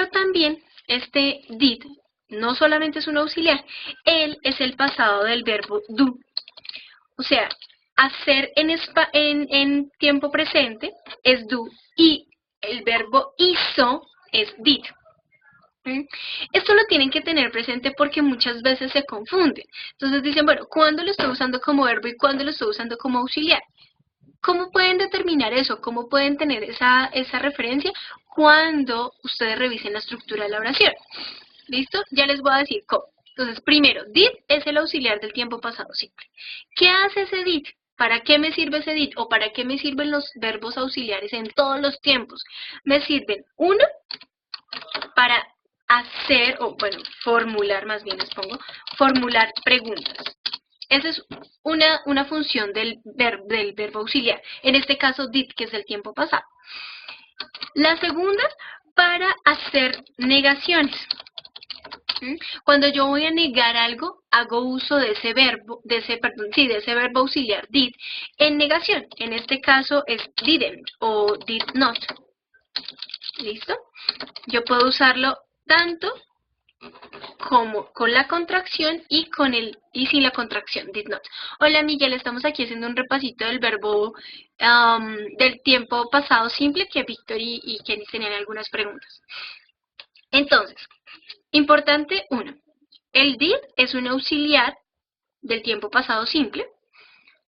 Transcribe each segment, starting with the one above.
Pero también este did no solamente es un auxiliar, él es el pasado del verbo do. O sea, hacer en tiempo presente es do y el verbo hizo es did. Esto lo tienen que tener presente porque muchas veces se confunden. Entonces dicen, bueno, ¿cuándo lo estoy usando como verbo y cuándo lo estoy usando como auxiliar? ¿Cómo pueden determinar eso? ¿Cómo pueden tener esa referencia cuando ustedes revisen la estructura de la oración? ¿Listo? Ya les voy a decir cómo. Entonces, primero, did es el auxiliar del tiempo pasado simple. ¿Qué hace ese did? ¿Para qué me sirve ese did? ¿O para qué me sirven los verbos auxiliares en todos los tiempos? Me sirven, uno, para hacer, o bueno, formular, más bien les pongo, formular preguntas. Esa es una función del verbo auxiliar. En este caso, did, que es del tiempo pasado. La segunda, para hacer negaciones. Cuando yo voy a negar algo, hago uso de ese verbo, de ese verbo auxiliar did en negación. En este caso es didn't o did not. ¿Listo? Yo puedo usarlo tanto como con la contracción y sin la contracción, did not. Hola Miguel, estamos aquí haciendo un repasito del verbo del tiempo pasado simple que Víctor y Kenny tenían algunas preguntas. Entonces, importante 1. El did es un auxiliar del tiempo pasado simple.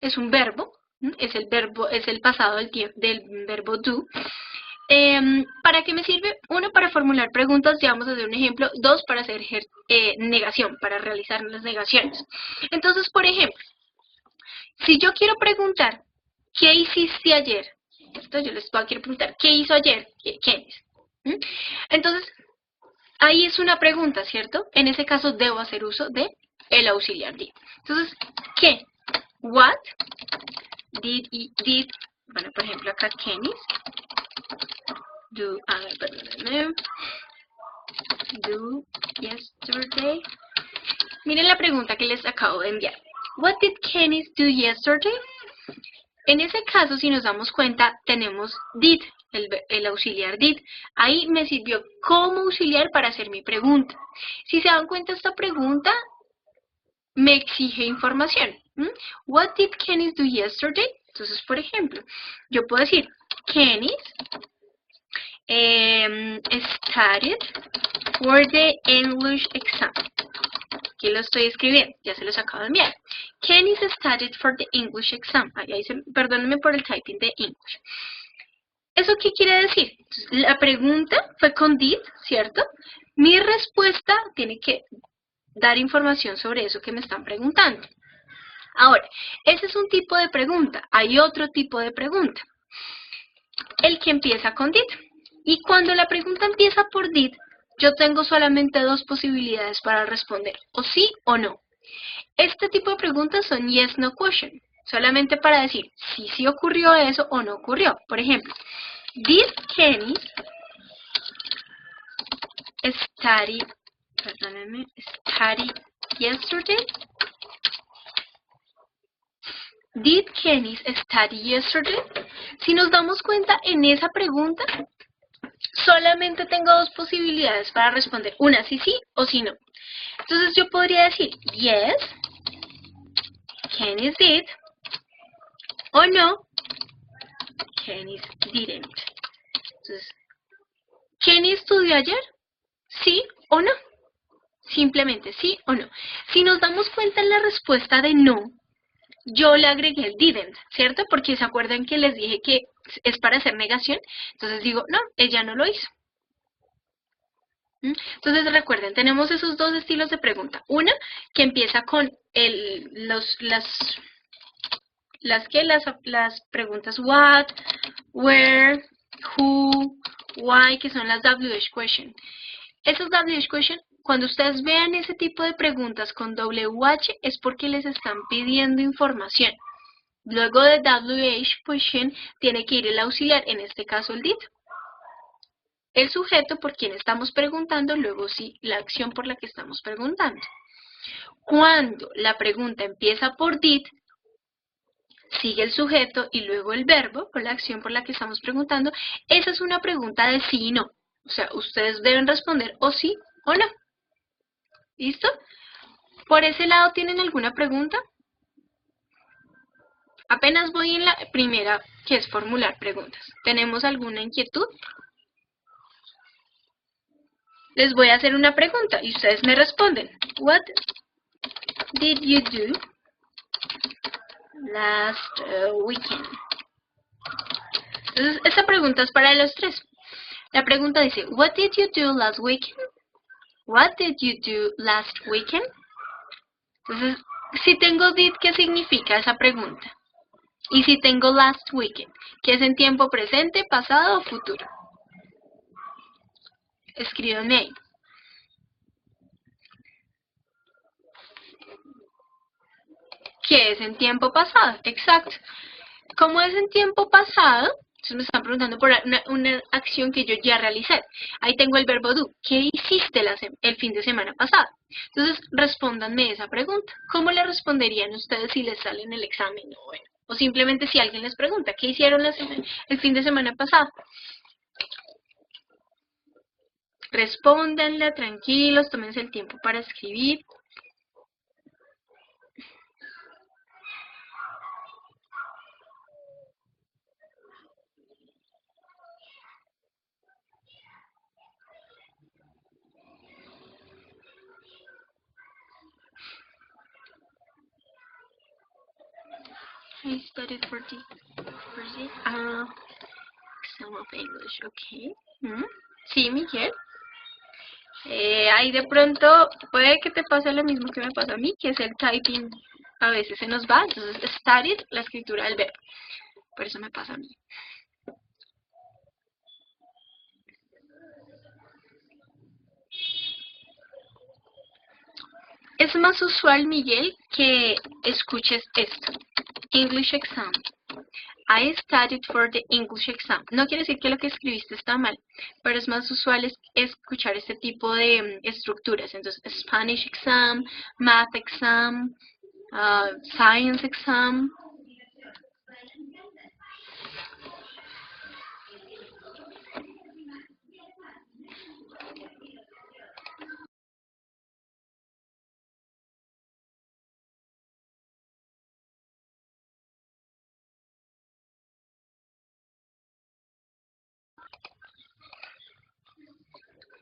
Es un verbo. Es el pasado del verbo do. ¿Para qué me sirve? 1, para formular preguntas, ya vamos a hacer un ejemplo. 2, para hacer negación, para realizar las negaciones. Entonces, por ejemplo, si yo quiero preguntar, ¿qué hiciste ayer? Esto yo les quiero preguntar, ¿qué hizo ayer? ¿Quién es? Entonces, ahí es una pregunta, ¿cierto? En ese caso debo hacer uso de el auxiliar did. Entonces, ¿qué? What did, bueno, por ejemplo acá Kenny do yesterday. Miren la pregunta que les acabo de enviar. What did Kenny do yesterday? En ese caso, si nos damos cuenta, tenemos did, el auxiliar did. Ahí me sirvió como auxiliar para hacer mi pregunta. Si se dan cuenta, esta pregunta me exige información. What did Kenny do yesterday? Entonces, por ejemplo, yo puedo decir, Kenny studied for the English exam. Aquí lo estoy escribiendo, ya se los acabo de enviar. Kenny studied for the English exam. Perdónenme por el typing de English. ¿Eso qué quiere decir? La pregunta fue con did, ¿cierto? Mi respuesta tiene que dar información sobre eso que me están preguntando. Ahora, ese es un tipo de pregunta. Hay otro tipo de pregunta. El que empieza con did. Y cuando la pregunta empieza por did, yo tengo solamente 2 posibilidades para responder, o sí o no. Este tipo de preguntas son yes, no question, solamente para decir si sí ocurrió eso o no ocurrió. Por ejemplo, did Kenny study yesterday? Did Kenny study yesterday? Si nos damos cuenta, en esa pregunta solamente tengo 2 posibilidades para responder, una si sí o si no. Entonces yo podría decir yes, Kenny did, o no, Kenny didn't. Entonces, ¿Kenny estudió ayer? ¿Sí o no? Simplemente sí o no. Si nos damos cuenta en la respuesta de no, yo le agregué el didn't, ¿cierto? Porque se acuerdan que les dije que es para hacer negación. Entonces digo, no, ella no lo hizo. Entonces recuerden, tenemos esos 2 estilos de pregunta. Una que empieza con las preguntas what, where, who, why, que son las WH question. Esas WH question, cuando ustedes vean ese tipo de preguntas con WH, es porque les están pidiendo información. Luego de WH question, tiene que ir el auxiliar, en este caso el did. El sujeto por quien estamos preguntando, luego sí, la acción por la que estamos preguntando. Cuando la pregunta empieza por did, sigue el sujeto y luego el verbo, por la acción por la que estamos preguntando, esa es una pregunta de sí y no. O sea, ustedes deben responder o sí o no. ¿Listo? ¿Por ese lado tienen alguna pregunta? Apenas voy en la primera, que es formular preguntas. ¿Tenemos alguna inquietud? Les voy a hacer una pregunta y ustedes me responden. What did you do last weekend? Entonces, esta pregunta es para los tres. La pregunta dice, what did you do last weekend? What did you do last weekend? Entonces, si tengo did, ¿qué significa esa pregunta? Y si tengo last weekend, ¿qué es en tiempo presente, pasado o futuro? Escríbanme ahí. ¿Qué es en tiempo pasado? Exacto. ¿Cómo es en tiempo pasado? Entonces me están preguntando por una acción que yo ya realicé. Ahí tengo el verbo do. ¿Qué hiciste el fin de semana pasado? Entonces, respóndanme esa pregunta. ¿Cómo le responderían ustedes si les sale en el examen? O simplemente si alguien les pregunta, ¿qué hicieron el fin de semana pasado? Respóndanle tranquilos, tómense el tiempo para escribir. I studied for the exam of English, ok. Sí, Miguel. Ahí de pronto puede que te pase lo mismo que me pasa a mí, que es el typing. A veces se nos va, entonces studied, la escritura del verbo. Por eso me pasa a mí. Es más usual, Miguel, que escuches esto. English exam. I studied for the English exam. No quiere decir que lo que escribiste está mal, pero es más usual escuchar este tipo de estructuras. Entonces, Spanish exam, Math exam, Science exam.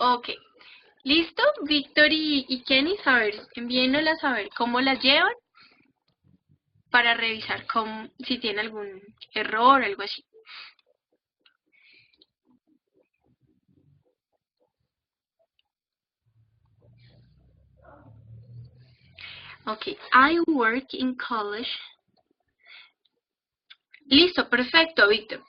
Ok. ¿Listo? Víctor y Kenny, envíennoslas a ver cómo las llevan para revisar si tiene algún error o algo así. Ok, I work in college. Listo, perfecto, Víctor.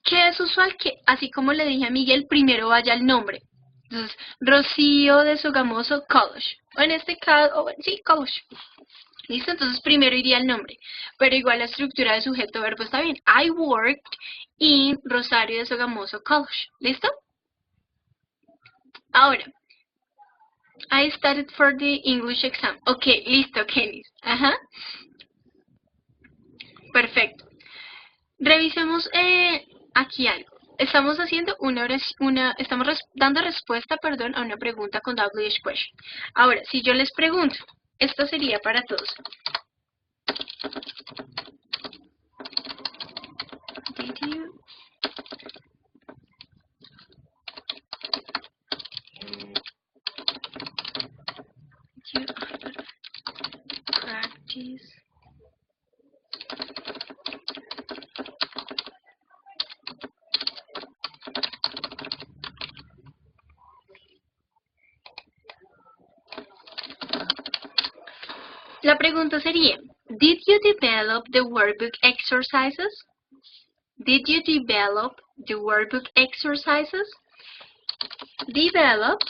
¿Qué es usual? Que, así como le dije a Miguel, primero vaya el nombre. Entonces, Rocío de Sogamoso College. O en este caso, sí, College. ¿Listo? Entonces primero iría el nombre. Pero igual la estructura de sujeto-verbo está bien. I worked in Rosario de Sogamoso College. ¿Listo? Ahora, I studied for the English exam. Ok, listo, Kenny. Ajá. Perfecto. Revisemos aquí algo. Estamos haciendo estamos dando respuesta, perdón, a una pregunta con WH question. Ahora, si yo les pregunto, esto sería para todos. Did you practice La pregunta sería, did you develop the workbook exercises? Did you develop the workbook exercises? Develop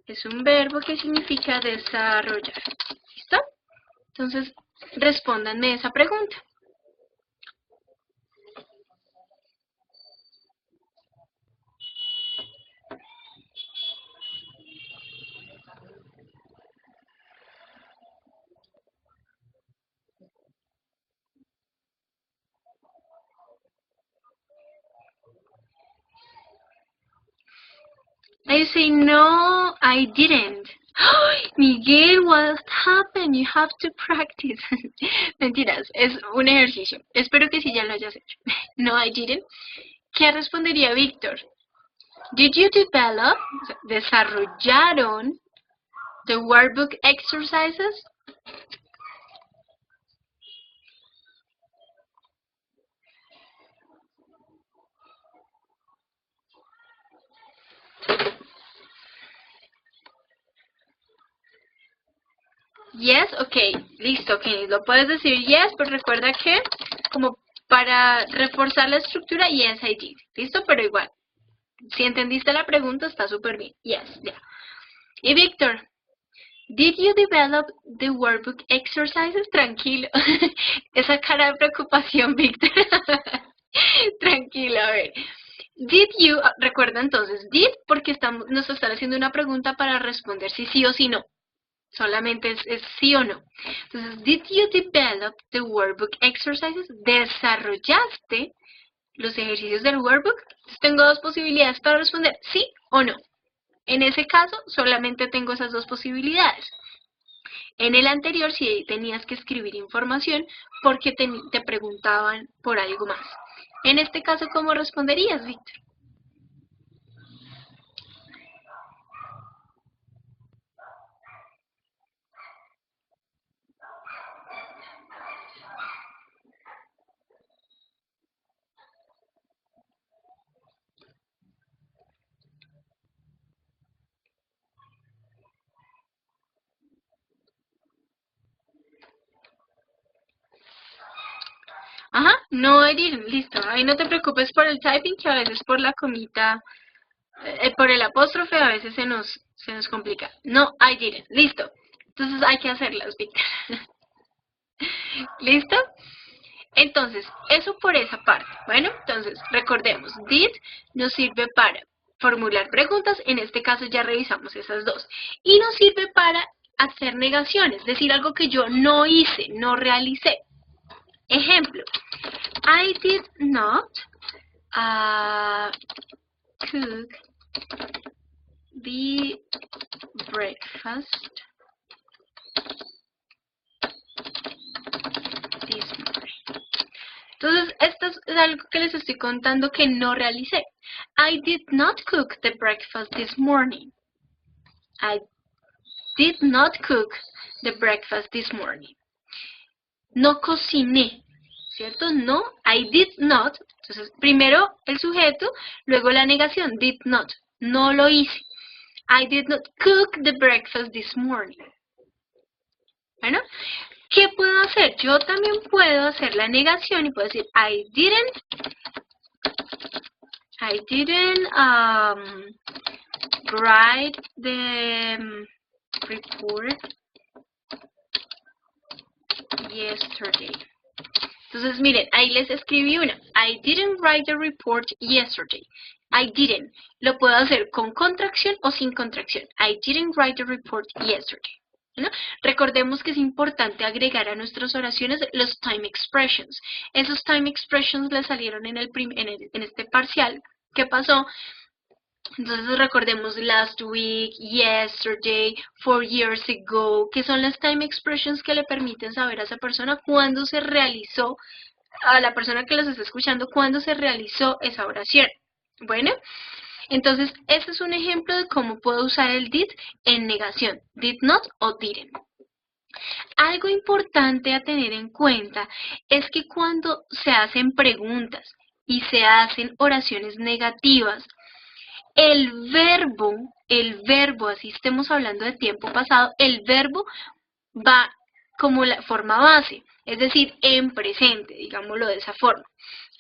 es un verbo que significa desarrollar. ¿Listo? Entonces, respóndanme esa pregunta. I say no, I didn't. Miguel, what happened? You have to practice. Mentiras, es un ejercicio. Espero que sí ya lo hayas hecho. No, I didn't. ¿Qué respondería Víctor? Did you develop, desarrollaron the workbook exercises? Yes, ok, listo, ok, lo puedes decir yes, pero recuerda que como para reforzar la estructura, yes, I did, listo, pero igual, si entendiste la pregunta está súper bien, yes, ya. Y Víctor, did you develop the workbook exercises? Tranquilo, esa cara de preocupación, Víctor. Tranquilo, a ver. Did you, recuerda entonces, did porque nos están haciendo una pregunta para responder si sí o si no. Solamente es sí o no. Entonces, did you develop the workbook exercises? ¿Desarrollaste los ejercicios del workbook? Entonces, tengo dos posibilidades para responder, sí o no. En ese caso, solamente tengo esas dos posibilidades. En el anterior, sí tenías que escribir información porque te preguntaban por algo más. En este caso, ¿cómo responderías, Víctor? Ajá, no, I didn't, listo. Ahí no te preocupes por el typing, que a veces por la comita, por el apóstrofe a veces se nos complica. No, I didn't, listo. Entonces hay que hacerlas, Víctor. ¿Listo? Entonces, eso por esa parte. Bueno, entonces, recordemos, did nos sirve para formular preguntas, en este caso ya revisamos esas dos. Y nos sirve para hacer negaciones, decir algo que yo no hice, no realicé. Ejemplo, I did not cook the breakfast this morning. Entonces, esto es algo que les estoy contando que no realicé. I did not cook the breakfast this morning. I did not cook the breakfast this morning. No cociné, ¿cierto? No, I did not. Entonces, primero el sujeto, luego la negación, did not. No lo hice. I did not cook the breakfast this morning. Bueno, ¿qué puedo hacer? Yo también puedo hacer la negación y puedo decir I didn't write the report yesterday. Entonces, miren, ahí les escribí una. I didn't write the report yesterday. I didn't. Lo puedo hacer con contracción o sin contracción. I didn't write the report yesterday. ¿No? Recordemos que es importante agregar a nuestras oraciones los time expressions. Esos time expressions le salieron en este parcial. ¿Qué pasó? Entonces recordemos last week, yesterday, 4 years ago, que son las time expressions que le permiten saber a esa persona cuándo se realizó, a la persona que los está escuchando, cuándo se realizó esa oración. Bueno, entonces ese es un ejemplo de cómo puedo usar el did en negación, did not o didn't. Algo importante a tener en cuenta es que cuando se hacen preguntas y se hacen oraciones negativas, el verbo, así estemos hablando de tiempo pasado, el verbo va como la forma base, es decir, en presente, digámoslo de esa forma.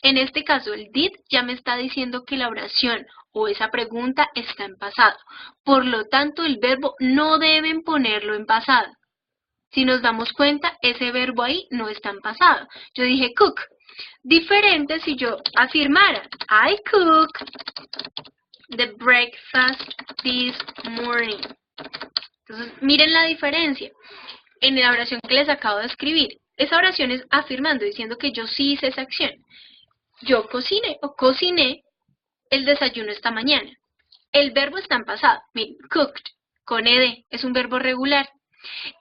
En este caso, el did ya me está diciendo que la oración o esa pregunta está en pasado. Por lo tanto, el verbo no deben ponerlo en pasado. Si nos damos cuenta, ese verbo ahí no está en pasado. Yo dije cook. Diferente si yo afirmara, I cook the breakfast this morning. Entonces, miren la diferencia en la oración que les acabo de escribir. Esa oración es afirmando, diciendo que yo sí hice esa acción. Yo cociné o cociné el desayuno esta mañana. El verbo está en pasado. Miren, cooked, con ed, es un verbo regular.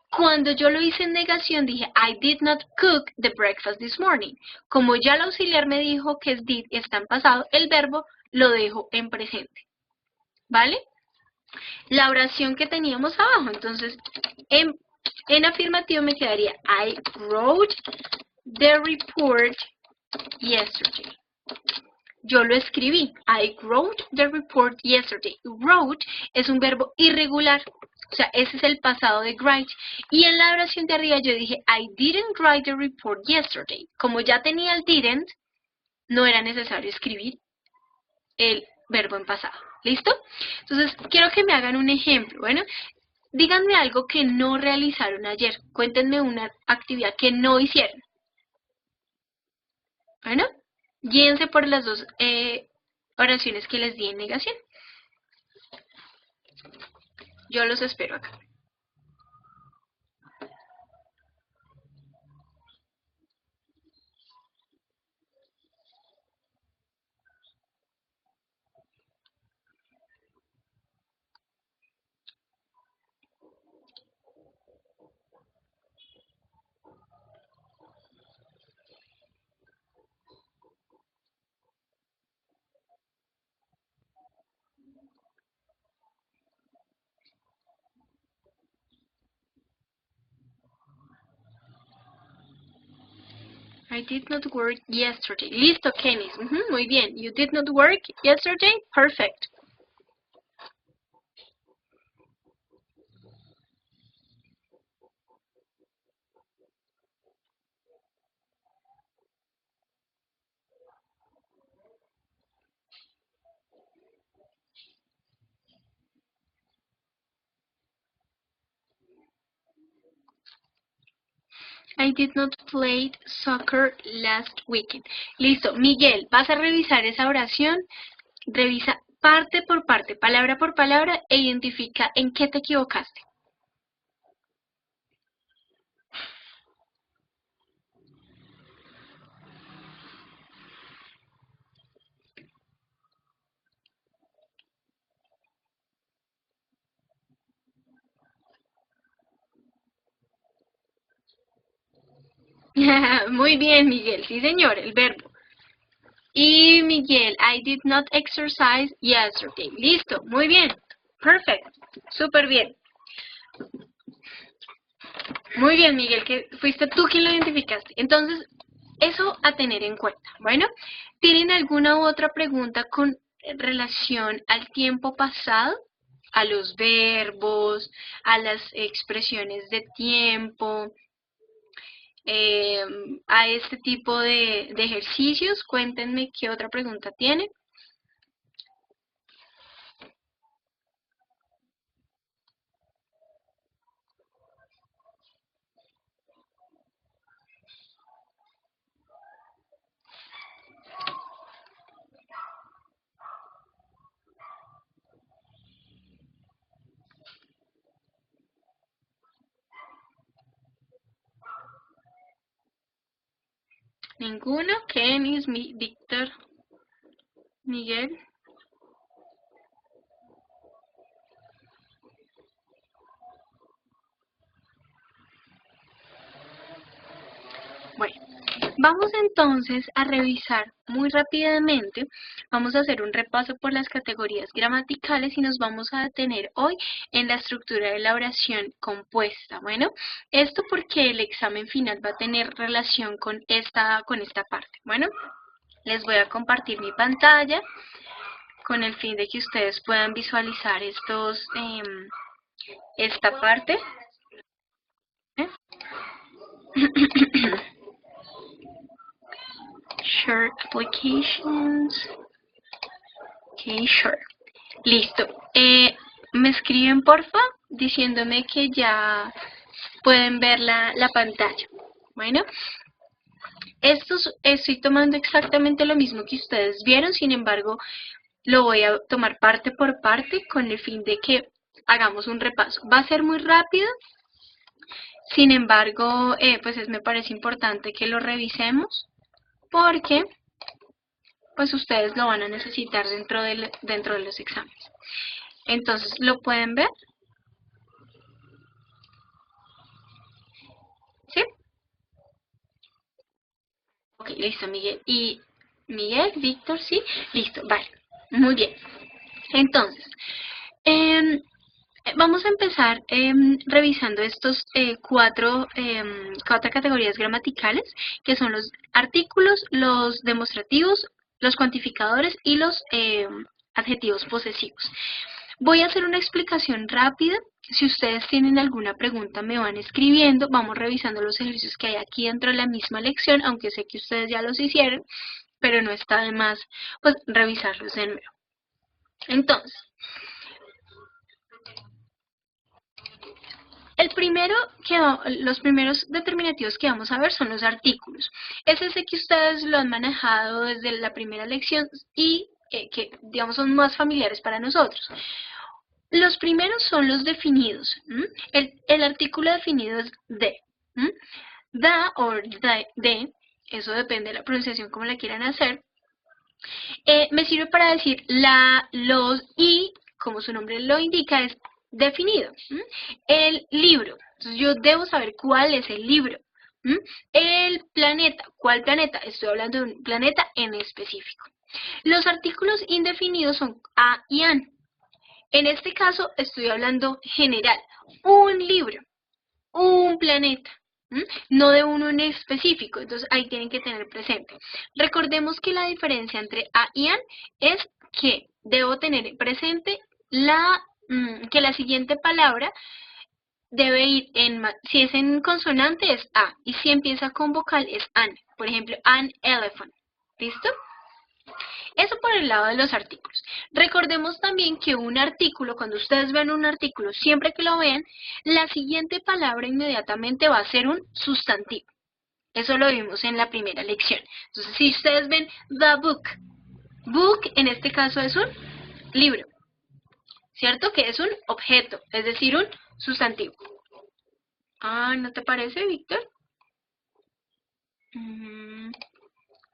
Cuando yo lo hice en negación, dije, I did not cook the breakfast this morning. Como ya el auxiliar me dijo que es did y está en pasado, el verbo lo dejo en presente. ¿Vale? La oración que teníamos abajo, entonces, en afirmativo me quedaría, I wrote the report yesterday. Yo lo escribí. I wrote the report yesterday. Wrote es un verbo irregular. O sea, ese es el pasado de write. Y en la oración de arriba yo dije, I didn't write the report yesterday. Como ya tenía el didn't, no era necesario escribir el verbo en pasado. ¿Listo? Entonces, quiero que me hagan un ejemplo. Bueno, díganme algo que no realizaron ayer. Cuéntenme una actividad que no hicieron. Bueno, guíense por las dos oraciones que les di en negación. Yo los espero acá. I did not work yesterday. Listo, Kenny. Muy bien. You did not work yesterday? Perfect. I did not play soccer last weekend. Listo, Miguel, vas a revisar esa oración. Revisa parte por parte, palabra por palabra e identifica en qué te equivocaste. Muy bien, Miguel. Sí, señor, el verbo. Y Miguel, I did not exercise yesterday. Listo, muy bien. Perfect. Súper bien. Muy bien, Miguel, que fuiste tú quien lo identificaste. Entonces, eso a tener en cuenta. Bueno, ¿tienen alguna otra pregunta con relación al tiempo pasado? A los verbos, a las expresiones de tiempo, a este tipo de ejercicios. Cuéntenme qué otra pregunta tienen. Ninguno. Kenny, Víctor, Miguel. Bueno, vamos entonces a revisar muy rápidamente. Vamos a hacer un repaso por las categorías gramaticales y nos vamos a detener hoy en la estructura de la oración compuesta. Bueno, esto porque el examen final va a tener relación con esta parte. Bueno, les voy a compartir mi pantalla con el fin de que ustedes puedan visualizar esta parte. Share applications. Ok, sure. Listo. Me escriben porfa diciéndome que ya pueden ver la pantalla. Bueno, estoy tomando exactamente lo mismo que ustedes vieron, sin embargo, lo voy a tomar parte por parte con el fin de que hagamos un repaso. Va a ser muy rápido, sin embargo, pues me parece importante que lo revisemos porque pues ustedes lo van a necesitar dentro de los exámenes. Entonces, ¿lo pueden ver? ¿Sí? Ok, listo, Miguel. Y Miguel, Víctor, ¿sí? Listo, vale. Muy bien. Entonces, em, vamos a empezar revisando estos cuatro categorías gramaticales, que son los artículos, los demostrativos, los cuantificadores y los adjetivos posesivos. Voy a hacer una explicación rápida. Si ustedes tienen alguna pregunta me van escribiendo. Vamos revisando los ejercicios que hay aquí dentro de la misma lección, aunque sé que ustedes ya los hicieron, pero no está de más pues revisarlos de nuevo. Entonces, los primeros determinativos que vamos a ver son los artículos. Es ese que ustedes lo han manejado desde la primera lección y que, digamos, son más familiares para nosotros. Los primeros son los definidos. El artículo definido es de. Da o de, eso depende de la pronunciación como la quieran hacer. Me sirve para decir la, los y, como su nombre lo indica, es definido. El libro. Entonces yo debo saber cuál es el libro. El planeta. ¿Cuál planeta? Estoy hablando de un planeta en específico. Los artículos indefinidos son a y an. En este caso estoy hablando general. Un libro. Un planeta. No de uno en específico, entonces ahí tienen que tener presente. Recordemos que la diferencia entre a y an es que debo tener presente que la siguiente palabra debe ir si es en consonante es a, y si empieza con vocal es an. Por ejemplo, an elephant. ¿Listo? Eso por el lado de los artículos. Recordemos también que un artículo, cuando ustedes ven un artículo, siempre que lo vean, la siguiente palabra inmediatamente va a ser un sustantivo. Eso lo vimos en la primera lección. Entonces, si ustedes ven the book, book en este caso es un libro, ¿cierto? Que es un objeto, es decir, un sustantivo. Ah, ¿no te parece, Víctor?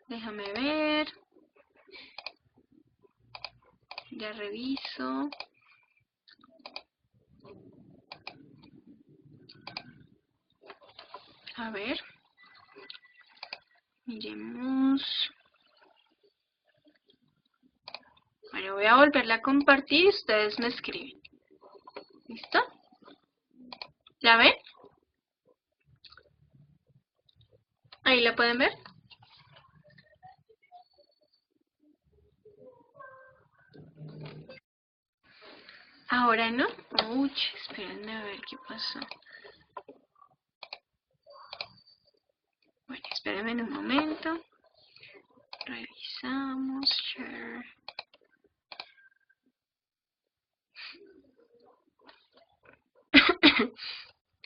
Déjame ver. Ya reviso. A ver. Miremos. Bueno, voy a volverla a compartir y ustedes me escriben. ¿Listo? ¿La ven? Ahí la pueden ver. Ahora no. Uy, espérenme a ver qué pasó. Bueno, espérenme en un momento. Revisamos. Share.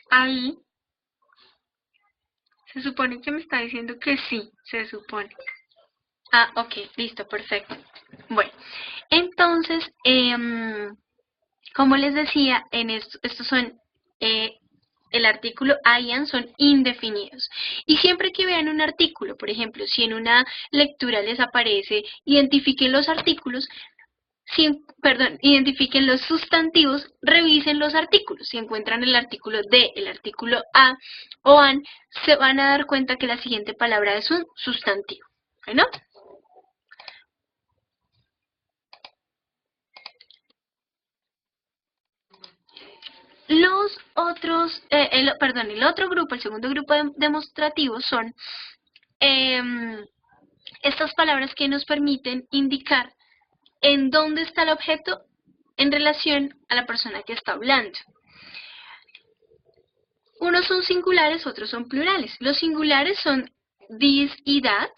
Ahí. Se supone que me está diciendo que sí. Se supone. Ah, ok. Listo, perfecto. Bueno. Entonces, como les decía, estos son el artículo I am son indefinidos. Y siempre que vean un artículo, por ejemplo, si en una lectura les aparece, identifiquen los artículos, identifiquen los sustantivos, revisen los artículos. Si encuentran el artículo de, el artículo a o an, se van a dar cuenta que la siguiente palabra es un sustantivo. ¿No? Los otros, el otro grupo, el segundo grupo demostrativo son estas palabras que nos permiten indicar en dónde está el objeto en relación a la persona que está hablando. Unos son singulares, otros son plurales. Los singulares son this y that,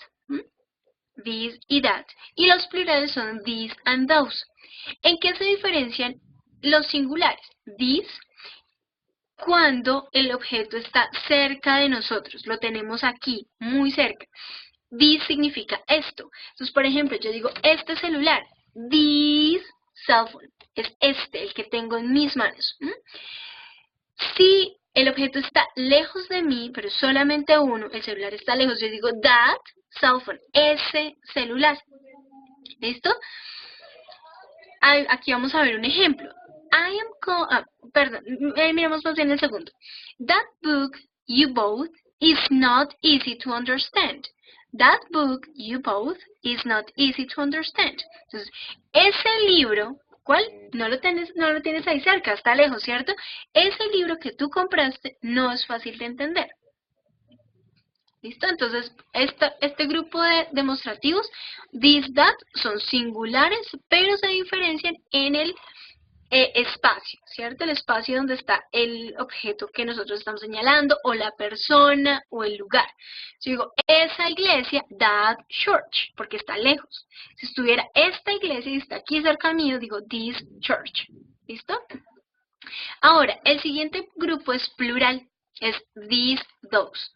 this y that, y los plurales son these and those. ¿En qué se diferencian los singulares? This, cuando el objeto está cerca de nosotros, lo tenemos aquí, muy cerca. This significa esto. Entonces, por ejemplo, yo digo, este celular, this cell phone, es este, el que tengo en mis manos. Si el objeto está lejos de mí, pero solamente uno, el celular está lejos, yo digo, that cell phone, ese celular. ¿Listo? Aquí vamos a ver un ejemplo. Perdón, miremos más bien el segundo. That book you bought is not easy to understand. That book you bought is not easy to understand. Entonces, ese libro, ¿cuál? No lo tienes ahí cerca, está lejos, ¿cierto? Ese libro que tú compraste no es fácil de entender. ¿Listo? Entonces, este grupo de demostrativos, this, that, son singulares, pero se diferencian en el espacio, ¿cierto? El espacio donde está el objeto que nosotros estamos señalando, o la persona, o el lugar. Si digo, esa iglesia, that church, porque está lejos. Si estuviera esta iglesia y está aquí cerca mío, digo, this church. ¿Listo? Ahora, el siguiente grupo es plural, es these, those.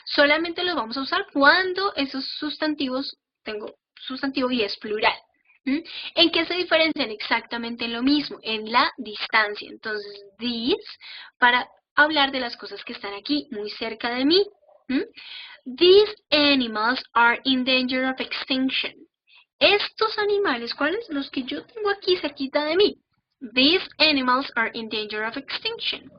Solamente los vamos a usar cuando esos sustantivos, tengo sustantivo y es plural. ¿En qué se diferencian? Exactamente en lo mismo, en la distancia. Entonces, these, para hablar de las cosas que están aquí, muy cerca de mí. These animals are in danger of extinction. Estos animales, ¿cuáles? Los que yo tengo aquí cerquita de mí. These animals are in danger of extinction.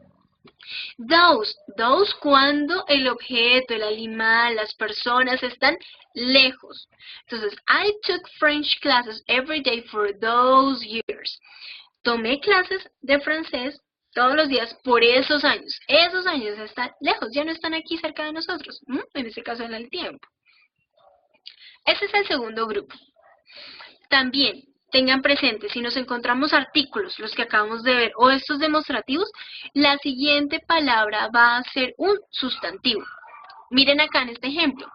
Those cuando el objeto, el animal, las personas están lejos. Entonces, I took French classes every day for those years. Tomé clases de francés todos los días por esos años. Esos años están lejos, ya no están aquí cerca de nosotros. En este caso en el tiempo. Ese es el segundo grupo. También tengan presente, si nos encontramos artículos, los que acabamos de ver, o estos demostrativos, la siguiente palabra va a ser un sustantivo. Miren acá en este ejemplo.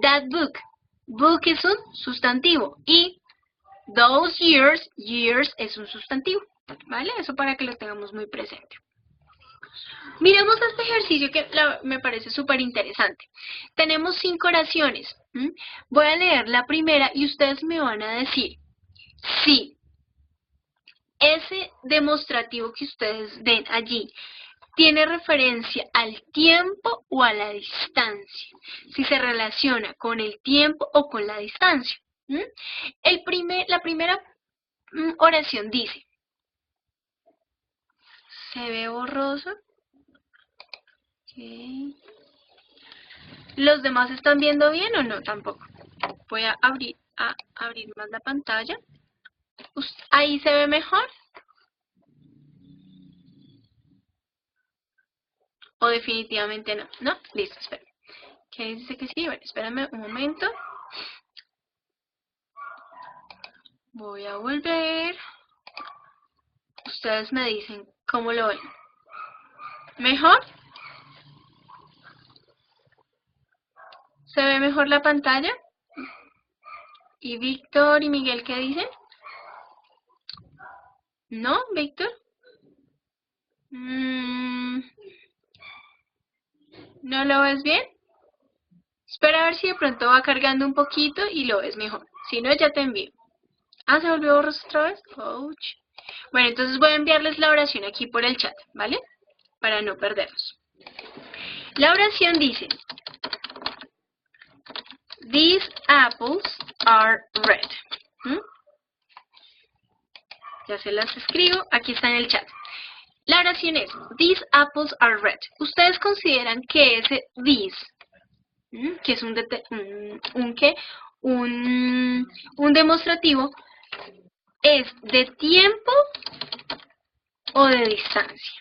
That book. Book es un sustantivo. Y those years, years es un sustantivo. ¿Vale? Eso para que lo tengamos muy presente. Miremos este ejercicio que me parece súper interesante. Tenemos 5 oraciones. Voy a leer la primera y ustedes me van a decir si ese demostrativo que ustedes ven allí tiene referencia al tiempo o a la distancia. Si se relaciona con el tiempo o con la distancia. La primera oración dice, ¿se ve borroso? Okay. ¿Los demás están viendo bien o no? Tampoco. Voy a abrir más la pantalla. ¿Ahí se ve mejor? ¿O definitivamente no? ¿No? Listo, espera. ¿Qué dice que sí? Bueno, espérame un momento. Voy a volver. Ustedes me dicen cómo lo ven. ¿Mejor? ¿Se ve mejor la pantalla? ¿Y Víctor y Miguel qué dicen? ¿No, Víctor? ¿No lo ves bien? Espera a ver si de pronto va cargando un poquito y lo ves mejor. Si no, ya te envío. Ah, ¿se volvió borroso otra vez? Ouch. Bueno, entonces voy a enviarles la oración aquí por el chat, ¿vale? Para no perderlos. La oración dice, these apples are red. Ya se las escribo, aquí está en el chat. La oración es, these apples are red. ¿Ustedes consideran que ese these, que es un demostrativo, es de tiempo o de distancia?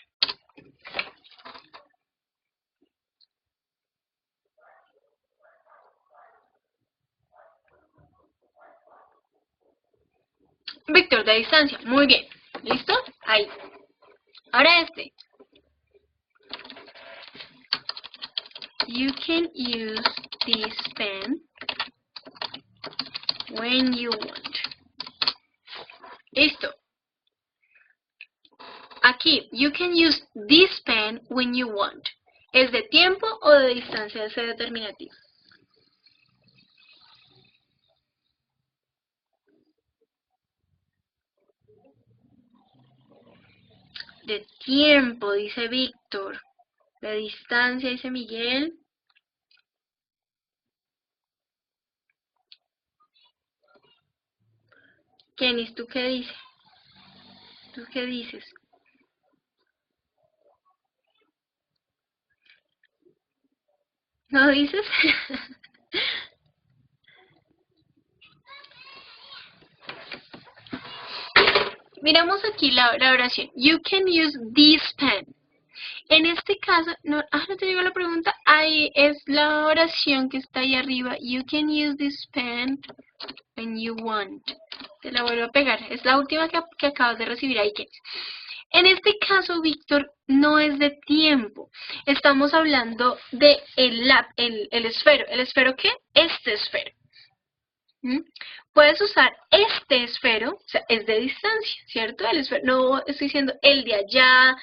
Víctor, de distancia. Muy bien. ¿Listo? Ahí. Ahora este. You can use this pen when you want. Listo. Aquí, you can use this pen when you want. ¿Es de tiempo o de distancia ese determinativo? De tiempo, dice Víctor. De distancia, dice Miguel. Kenis, ¿tú qué dices? ¿Tú qué dices? ¿No dices? Miramos aquí la oración. You can use this pen. En este caso, no te digo la pregunta. Ahí es la oración que está ahí arriba. You can use this pen when you want. Te la vuelvo a pegar. Es la última que acabas de recibir ahí, Kenis. En este caso, Víctor, no es de tiempo. Estamos hablando de el esfero. ¿El esfero qué? Este esfero. Puedes usar este esfero, o sea, es de distancia, ¿cierto? El esfero, no estoy diciendo el de allá,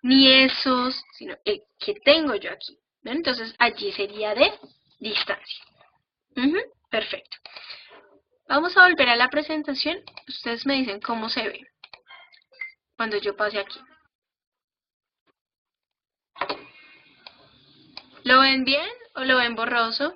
ni esos, sino el que tengo yo aquí. ¿Ven? Entonces, allí sería de distancia. Perfecto. Vamos a volver a la presentación. Ustedes me dicen cómo se ve cuando yo pase aquí. ¿Lo ven bien o lo ven borroso?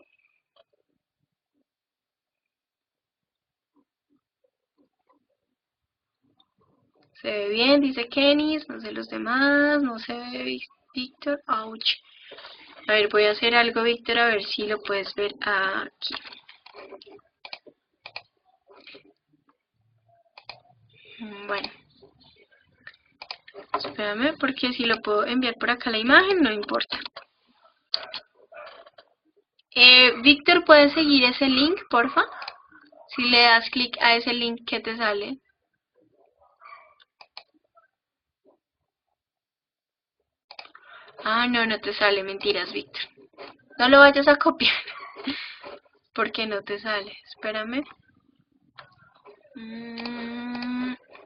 Se ve bien, dice Kenis, no sé los demás, no se ve Víctor, ouch. A ver, voy a hacer algo, Víctor, a ver si lo puedes ver aquí. Bueno. Espérame, porque si lo puedo enviar por acá la imagen, no importa. Víctor, ¿puedes seguir ese link, porfa? Si le das clic a ese link, ¿qué te sale? Ah, no, no te sale, mentiras, Víctor. No lo vayas a copiar. Porque no te sale. Espérame.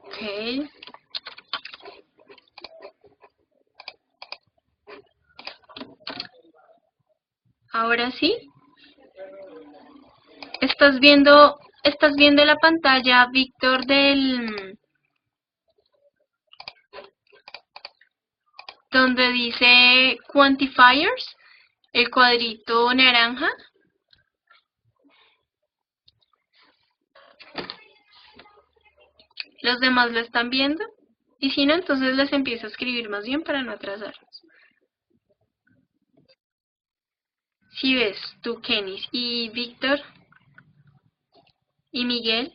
Ok. Ahora sí. ¿Estás viendo la pantalla, Víctor, donde dice quantifiers? El cuadrito naranja. ¿Los demás lo están viendo? Y si no, entonces les empiezo a escribir más bien para no atrasarnos. Si ves, tú, Kenis, y Víctor, y Miguel.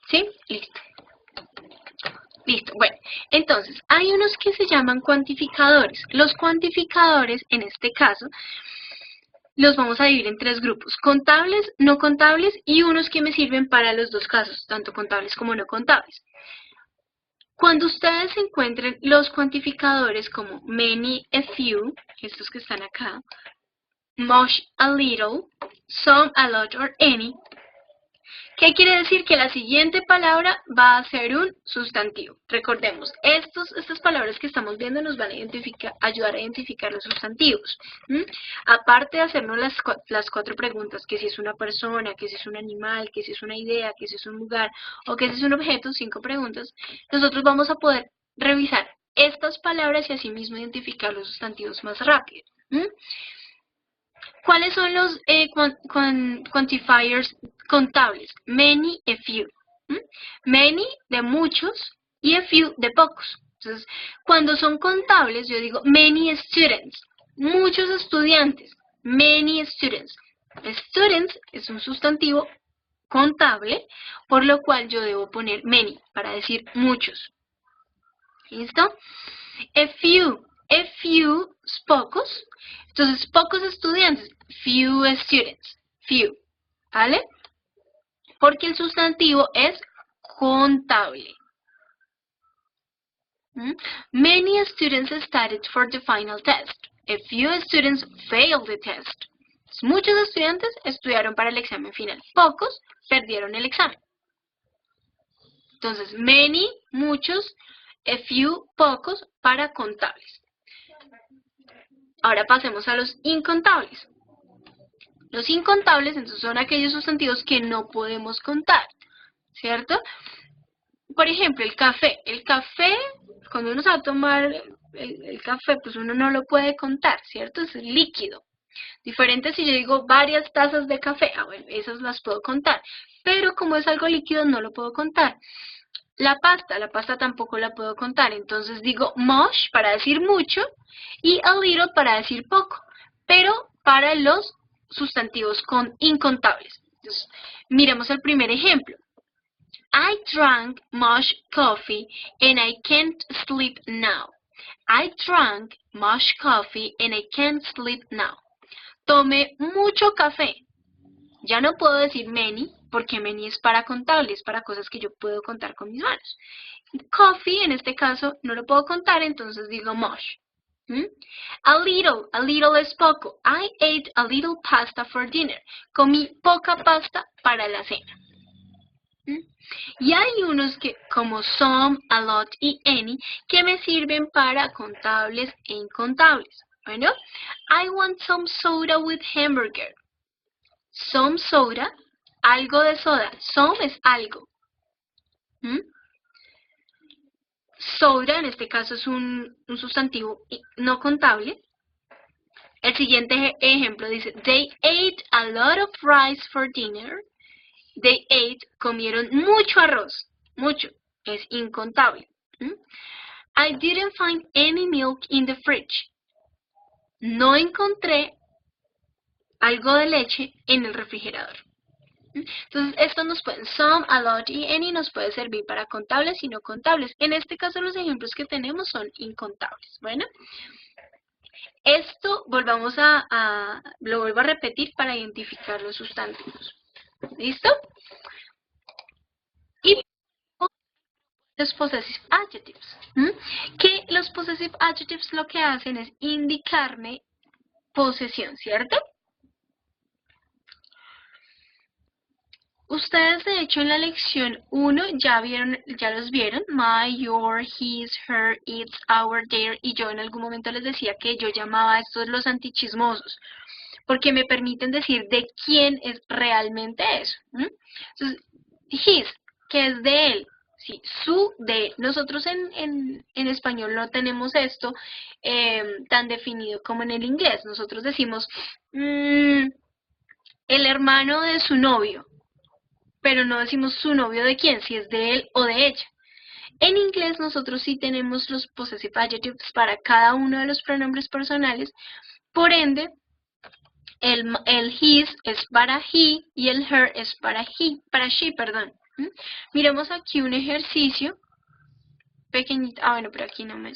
¿Sí? Listo. Listo. Bueno, entonces, hay unos que se llaman cuantificadores. Los cuantificadores, en este caso, los vamos a dividir en tres grupos: contables, no contables y unos que me sirven para los dos casos, tanto contables como no contables. Cuando ustedes encuentren los cuantificadores como many, a few, estos que están acá, much, a little, some, a lot or any, ¿qué quiere decir? Que la siguiente palabra va a ser un sustantivo. Recordemos, estas palabras que estamos viendo nos van a ayudar a identificar los sustantivos. Aparte de hacernos las cuatro preguntas, que si es una persona, que si es un animal, que si es una idea, que si es un lugar o que si es un objeto, 5 preguntas, nosotros vamos a poder revisar estas palabras y asimismo identificar los sustantivos más rápido. ¿Cuáles son los quantifiers contables? Many, a few. Many de muchos y a few de pocos. Entonces, cuando son contables, yo digo many students, muchos estudiantes, many students. Students es un sustantivo contable, por lo cual yo debo poner many para decir muchos. ¿Listo? A few es pocos. Entonces, pocos estudiantes, few students, few, ¿vale? Porque el sustantivo es contable. Many students studied for the final test. A few students failed the test. Muchos estudiantes estudiaron para el examen final. Pocos perdieron el examen. Entonces, many, muchos, a few, pocos, para contables. Ahora pasemos a los incontables. Los incontables, entonces, son aquellos sustantivos que no podemos contar, ¿cierto? por ejemplo, el café. El café, cuando uno se va a tomar el café, pues uno no lo puede contar, ¿cierto? Es líquido. Diferente si yo digo varias tazas de café, bueno, esas las puedo contar. Pero como es algo líquido, no lo puedo contar. La pasta tampoco la puedo contar. Entonces digo much para decir mucho y a little para decir poco. Pero para los sustantivos incontables. Entonces, miremos el primer ejemplo. I drank much coffee and I can't sleep now. I drank much coffee and I can't sleep now. Tomé mucho café. Ya no puedo decir many, porque many es para contables, para cosas que yo puedo contar con mis manos. Coffee, en este caso, no lo puedo contar, entonces digo much. A little es poco. I ate a little pasta for dinner. Comí poca pasta para la cena. Y hay unos que, como some, a lot y any, que me sirven para contables e incontables. Bueno, I want some soda with hamburger. Some soda, algo de soda. Some es algo. Soda, en este caso, es un sustantivo no contable. El siguiente ejemplo dice, they ate a lot of rice for dinner. They ate, comieron mucho arroz. Mucho, es incontable. I didn't find any milk in the fridge. No encontré algo de leche en el refrigerador. Entonces, esto nos pueden, some, a lot y any nos puede servir para contables y no contables. En este caso, los ejemplos que tenemos son incontables. Bueno, esto lo vuelvo a repetir para identificar los sustantivos. ¿Listo? Y los possessive adjectives. Que los possessive adjectives lo que hacen es indicarme posesión, ¿cierto? Ustedes, de hecho, en la lección 1 ya los vieron. My, your, his, her, its, our, their. Y yo en algún momento les decía que yo llamaba a estos los antichismosos. Porque me permiten decir de quién es realmente eso. Entonces, his, que es de él. Sí, su, de. Nosotros en español no tenemos esto tan definido como en el inglés. Nosotros decimos el hermano de su novio. Pero no decimos su novio de quién, si es de él o de ella. En inglés nosotros sí tenemos los possessive adjectives para cada uno de los pronombres personales, por ende, el his es para he y el her es para she, perdón. Miremos aquí un ejercicio pequeñito. Bueno, pero aquí no me...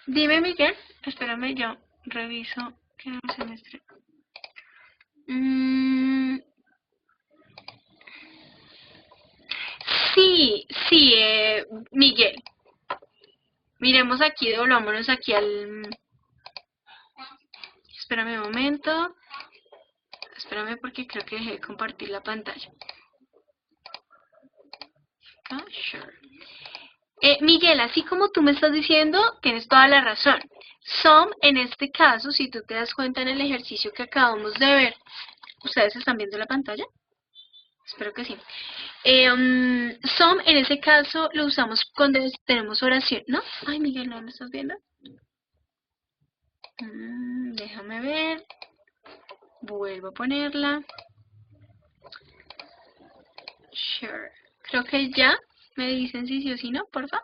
Dime, Miguel, espérame, yo reviso que no se me estrella. Sí, Miguel. Miremos aquí, devolvámonos aquí al... Espérame un momento. Espérame porque creo que dejé de compartir la pantalla. Sure. Miguel, así como tú me estás diciendo, tienes toda la razón. Some, en este caso, si tú te das cuenta en el ejercicio que acabamos de ver, ¿ustedes están viendo la pantalla? Espero que sí. Some, en ese caso, lo usamos cuando tenemos oración, ¿no? Ay, Miguel, ¿no me estás viendo? Déjame ver. Vuelvo a ponerla. Sure. Creo que ya me dicen si sí o si no, porfa.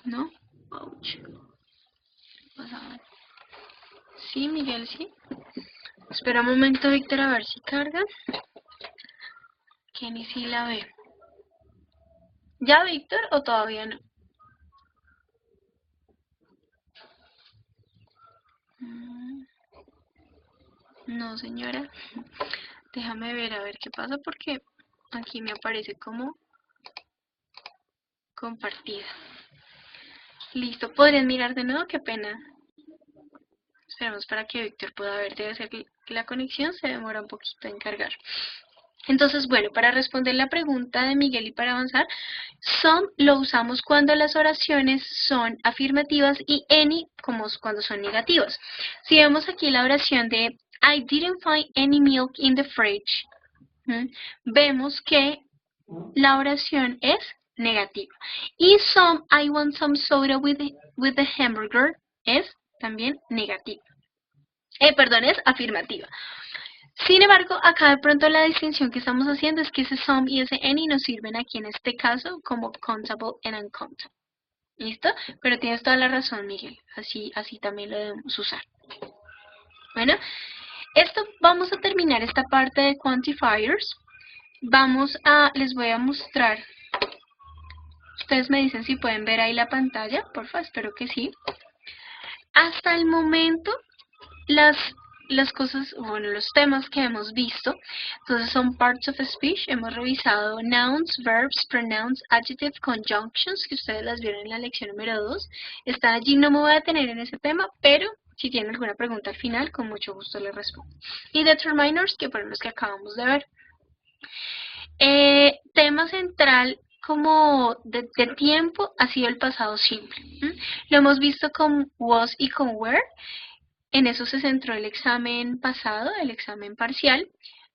¿No? Ouch. Sí, Miguel, sí. Espera un momento, Víctor, a ver si carga. Kenny sí la ve. ¿Ya, Víctor, o todavía no? No, señora. Déjame ver a ver qué pasa porque aquí me aparece como compartida. Listo, ¿podrían mirar de nuevo? Qué pena. Esperamos para que Víctor pueda ver. Debe ser que la conexión se demora un poquito en cargar. Entonces, bueno, para responder la pregunta de Miguel y para avanzar, some lo usamos cuando las oraciones son afirmativas y any como cuando son negativas. Si vemos aquí la oración de I didn't find any milk in the fridge, vemos que la oración es negativa. Y some, I want some soda with the hamburger es también negativa. Perdón, es afirmativa. Sin embargo, acá de pronto la distinción que estamos haciendo es que ese some y ese any nos sirven aquí en este caso como countable and uncountable. ¿Listo? Pero tienes toda la razón, Miguel. Así también lo debemos usar. Bueno, vamos a terminar esta parte de quantifiers. Les voy a mostrar. Ustedes me dicen si pueden ver ahí la pantalla, porfa, espero que sí. Hasta el momento, las cosas, bueno, los temas que hemos visto, entonces son parts of speech, hemos revisado nouns, verbs, pronouns, adjectives, conjunctions, que ustedes las vieron en la lección número 2, están allí, no me voy a detener en ese tema, pero si tienen alguna pregunta al final, con mucho gusto les respondo. Y determiners, que fueron los que acabamos de ver. Tema central como de tiempo ha sido el pasado simple. Lo hemos visto con was y con were. En eso se centró el examen pasado, el examen parcial.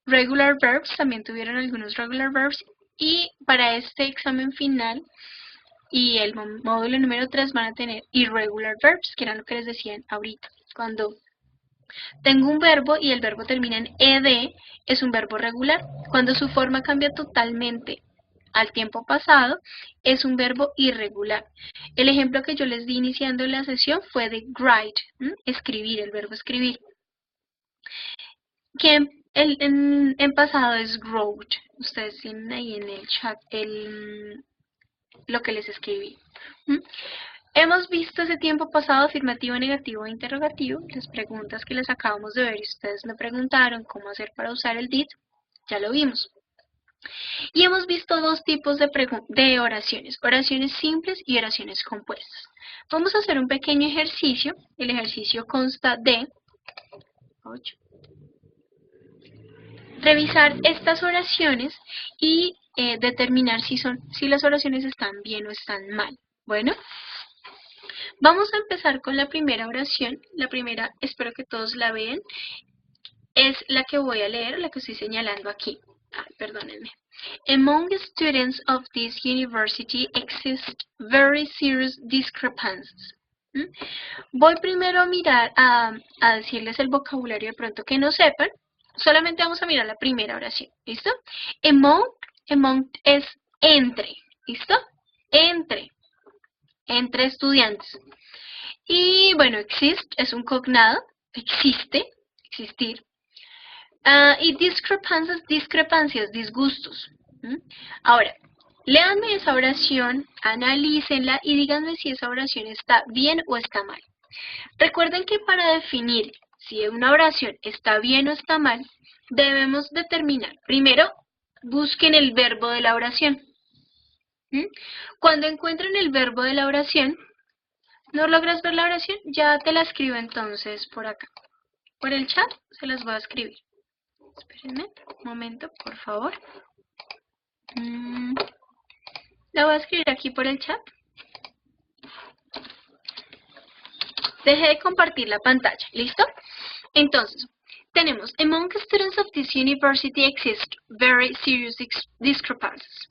Regular verbs, también tuvieron algunos regular verbs. Y para este examen final y el módulo número 3 van a tener irregular verbs, que era lo que les decían ahorita. Cuando tengo un verbo y el verbo termina en ed, es un verbo regular. Cuando su forma cambia totalmente al tiempo pasado, es un verbo irregular. El ejemplo que yo les di iniciando la sesión fue de write, escribir, el verbo escribir. Que en pasado es wrote. Ustedes tienen ahí en el chat lo que les escribí. Hemos visto ese tiempo pasado afirmativo, negativo e interrogativo. Las preguntas que les acabamos de ver y ustedes me preguntaron cómo hacer para usar el did, ya lo vimos. Y hemos visto dos tipos de oraciones, oraciones simples y oraciones compuestas. Vamos a hacer un pequeño ejercicio. El ejercicio consta de revisar estas oraciones y determinar si las oraciones están bien o están mal. Bueno, vamos a empezar con la primera oración. La primera, espero que todos la vean, es la que voy a leer, la que estoy señalando aquí. Perdónenme. Among students of this university exist very serious discrepancies. Voy primero a mirar, a decirles el vocabulario de pronto que no sepan. Solamente vamos a mirar la primera oración. ¿Listo? Among es entre. ¿Listo? Entre estudiantes. Y bueno, exist es un cognado. Existe, existir. Y discrepancias, disgustos. Ahora, léanme esa oración, analícenla y díganme si esa oración está bien o está mal. Recuerden que para definir si una oración está bien o está mal, debemos determinar. Primero, busquen el verbo de la oración. Cuando encuentren el verbo de la oración, ¿no logras ver la oración? Ya te la escribo entonces por acá. Por el chat se las voy a escribir. Espérenme un momento, por favor. La voy a escribir aquí por el chat. Dejé de compartir la pantalla, ¿listo? Entonces, tenemos, among students of this university exist very serious discrepancies.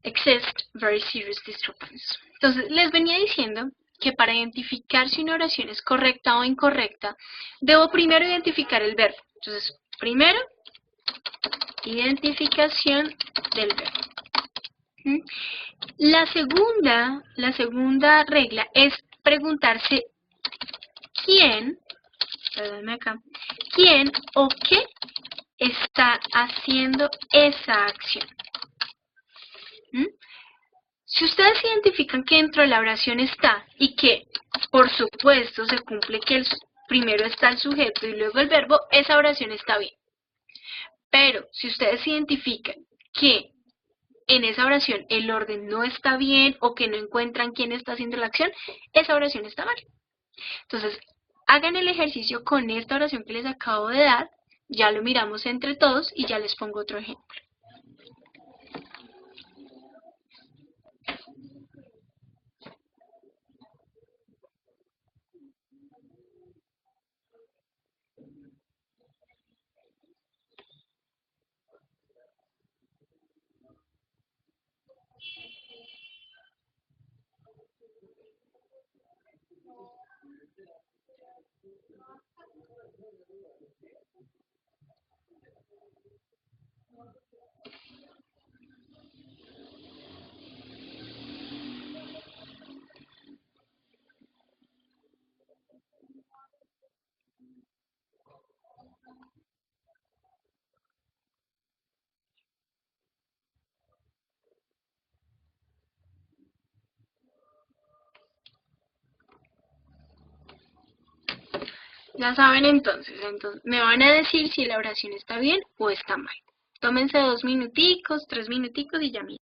Entonces, les venía diciendo que para identificar si una oración es correcta o incorrecta, debo primero identificar el verbo. Entonces, primero, identificación del verbo. La segunda regla es preguntarse quién o qué está haciendo esa acción. Si ustedes identifican que dentro de la oración está y que, por supuesto, se cumple que primero está el sujeto y luego el verbo, esa oración está bien. Pero si ustedes identifican que en esa oración el orden no está bien o que no encuentran quién está haciendo la acción, esa oración está mal. Entonces, hagan el ejercicio con esta oración que les acabo de dar Ya lo miramos entre todos y ya les pongo otro ejemplo. Ya saben entonces me van a decir si la oración está bien o está mal. Tómense 2 minuticos, 3 minuticos y ya miren.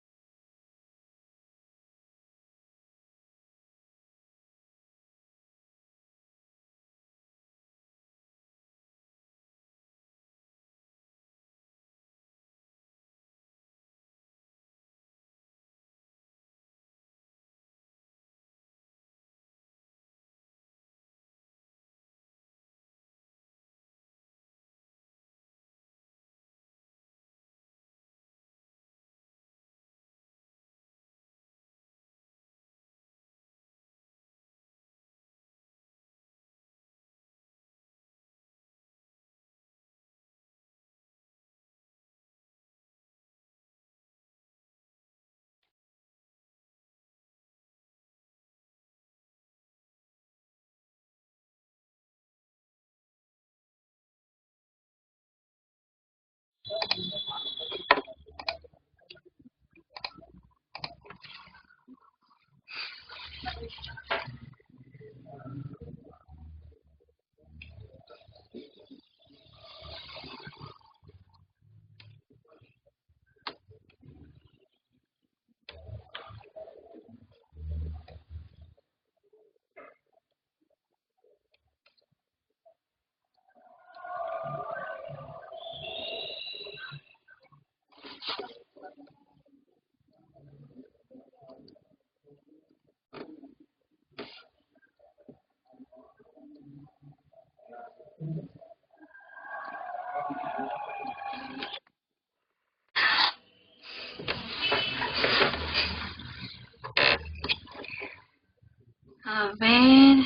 A ver.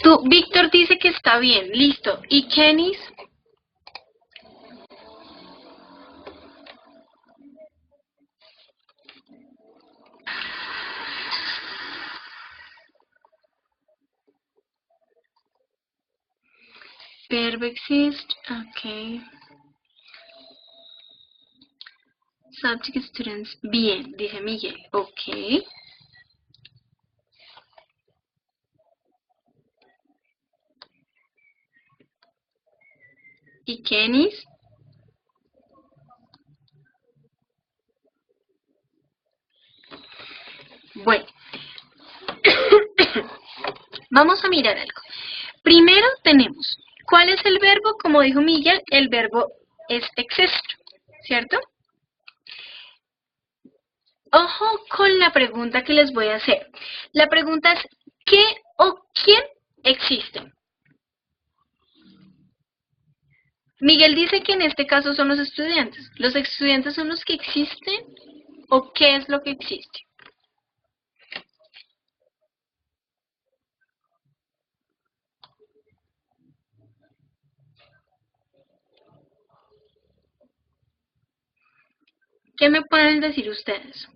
Tú, Víctor dice que está bien, listo. ¿Y Kenis? Verb exist, ok. Subject students, bien, dice Miguel, ok. ¿Y Kenis? Bueno, vamos a mirar algo. Primero tenemos, ¿cuál es el verbo? Como dijo Miguel, el verbo es exist, ¿cierto? Ojo con la pregunta que les voy a hacer. La pregunta es, ¿qué o quién existe? Miguel dice que en este caso son los estudiantes. ¿Los estudiantes son los que existen o qué es lo que existe? ¿Qué me pueden decir ustedes?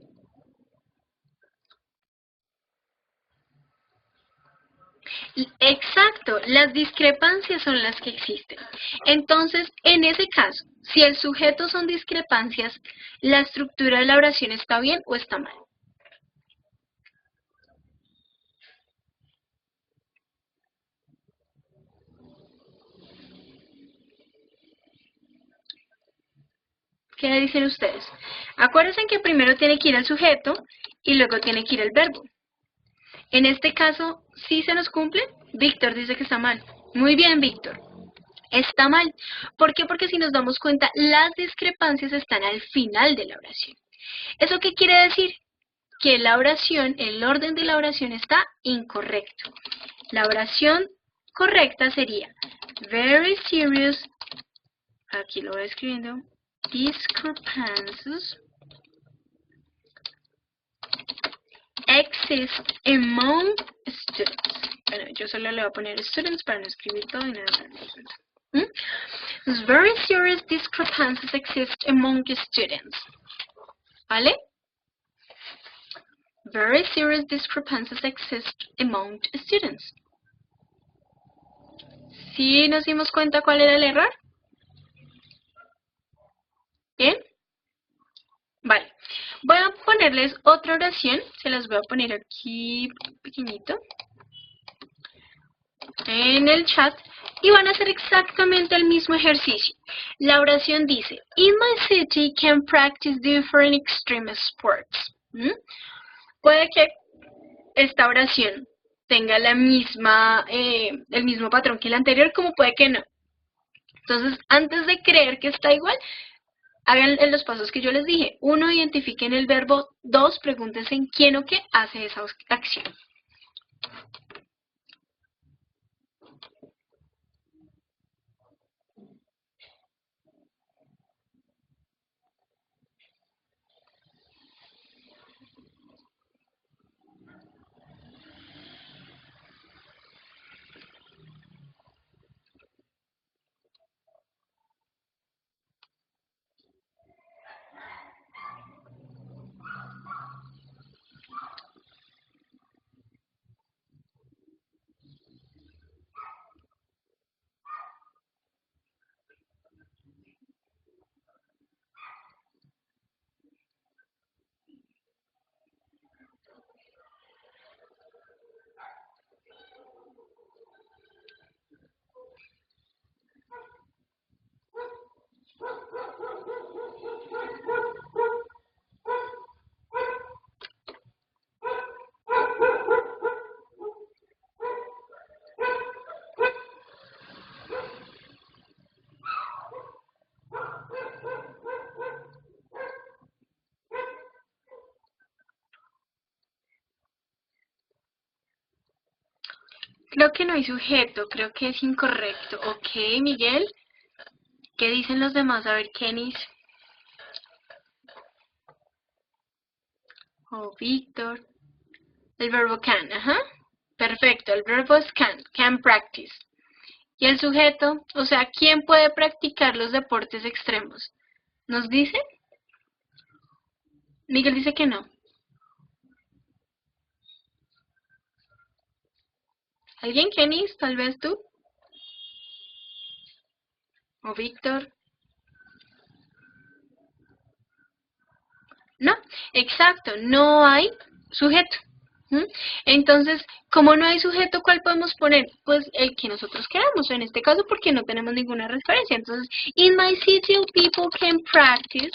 Exacto, las discrepancias son las que existen. Entonces, en ese caso, si el sujeto son discrepancias, ¿la estructura de la oración está bien o está mal? ¿Qué dicen ustedes? Acuérdense que primero tiene que ir el sujeto y luego tiene que ir el verbo. En este caso, ¿sí se nos cumple? Víctor dice que está mal. Muy bien, Víctor. está mal. ¿Por qué? Porque si nos damos cuenta, las discrepancias están al final de la oración. ¿Eso qué quiere decir? Que la oración, el orden de la oración está incorrecto. La oración correcta sería very serious, aquí lo voy escribiendo, discrepancies exist among students. Bueno, yo solo le voy a poner students para no escribir todo y no darme cuenta. Very serious discrepancies exist among the students. ¿Vale? Very serious discrepancies exist among the students. ¿Sí nos dimos cuenta cuál era el error? ¿Bien? Vale. Voy a ponerles otra oración. Se las voy a poner aquí pequeñito en el chat. Y van a hacer exactamente el mismo ejercicio. La oración dice, in my city can practice different extreme sports. Puede que esta oración tenga la misma, el mismo patrón que la anterior, como puede que no. Entonces, antes de creer que está igual, hagan los pasos que yo les dije. 1, identifiquen el verbo. 2, pregúntense en quién o qué hace esa acción. Creo que no hay sujeto, creo que es incorrecto. Ok, Miguel. ¿Qué dicen los demás? A ver, Kenis. O Víctor. El verbo can, ajá. Perfecto, el verbo es can practice. ¿Y el sujeto? O sea, ¿quién puede practicar los deportes extremos? ¿Nos dice? Miguel dice que no. ¿Alguien, Kenis? Tal vez tú. ¿O Víctor? No, exacto, no hay sujeto. Entonces, como no hay sujeto, ¿cuál podemos poner? Pues el que nosotros queramos, en este caso porque no tenemos ninguna referencia. Entonces, in my city people can practice,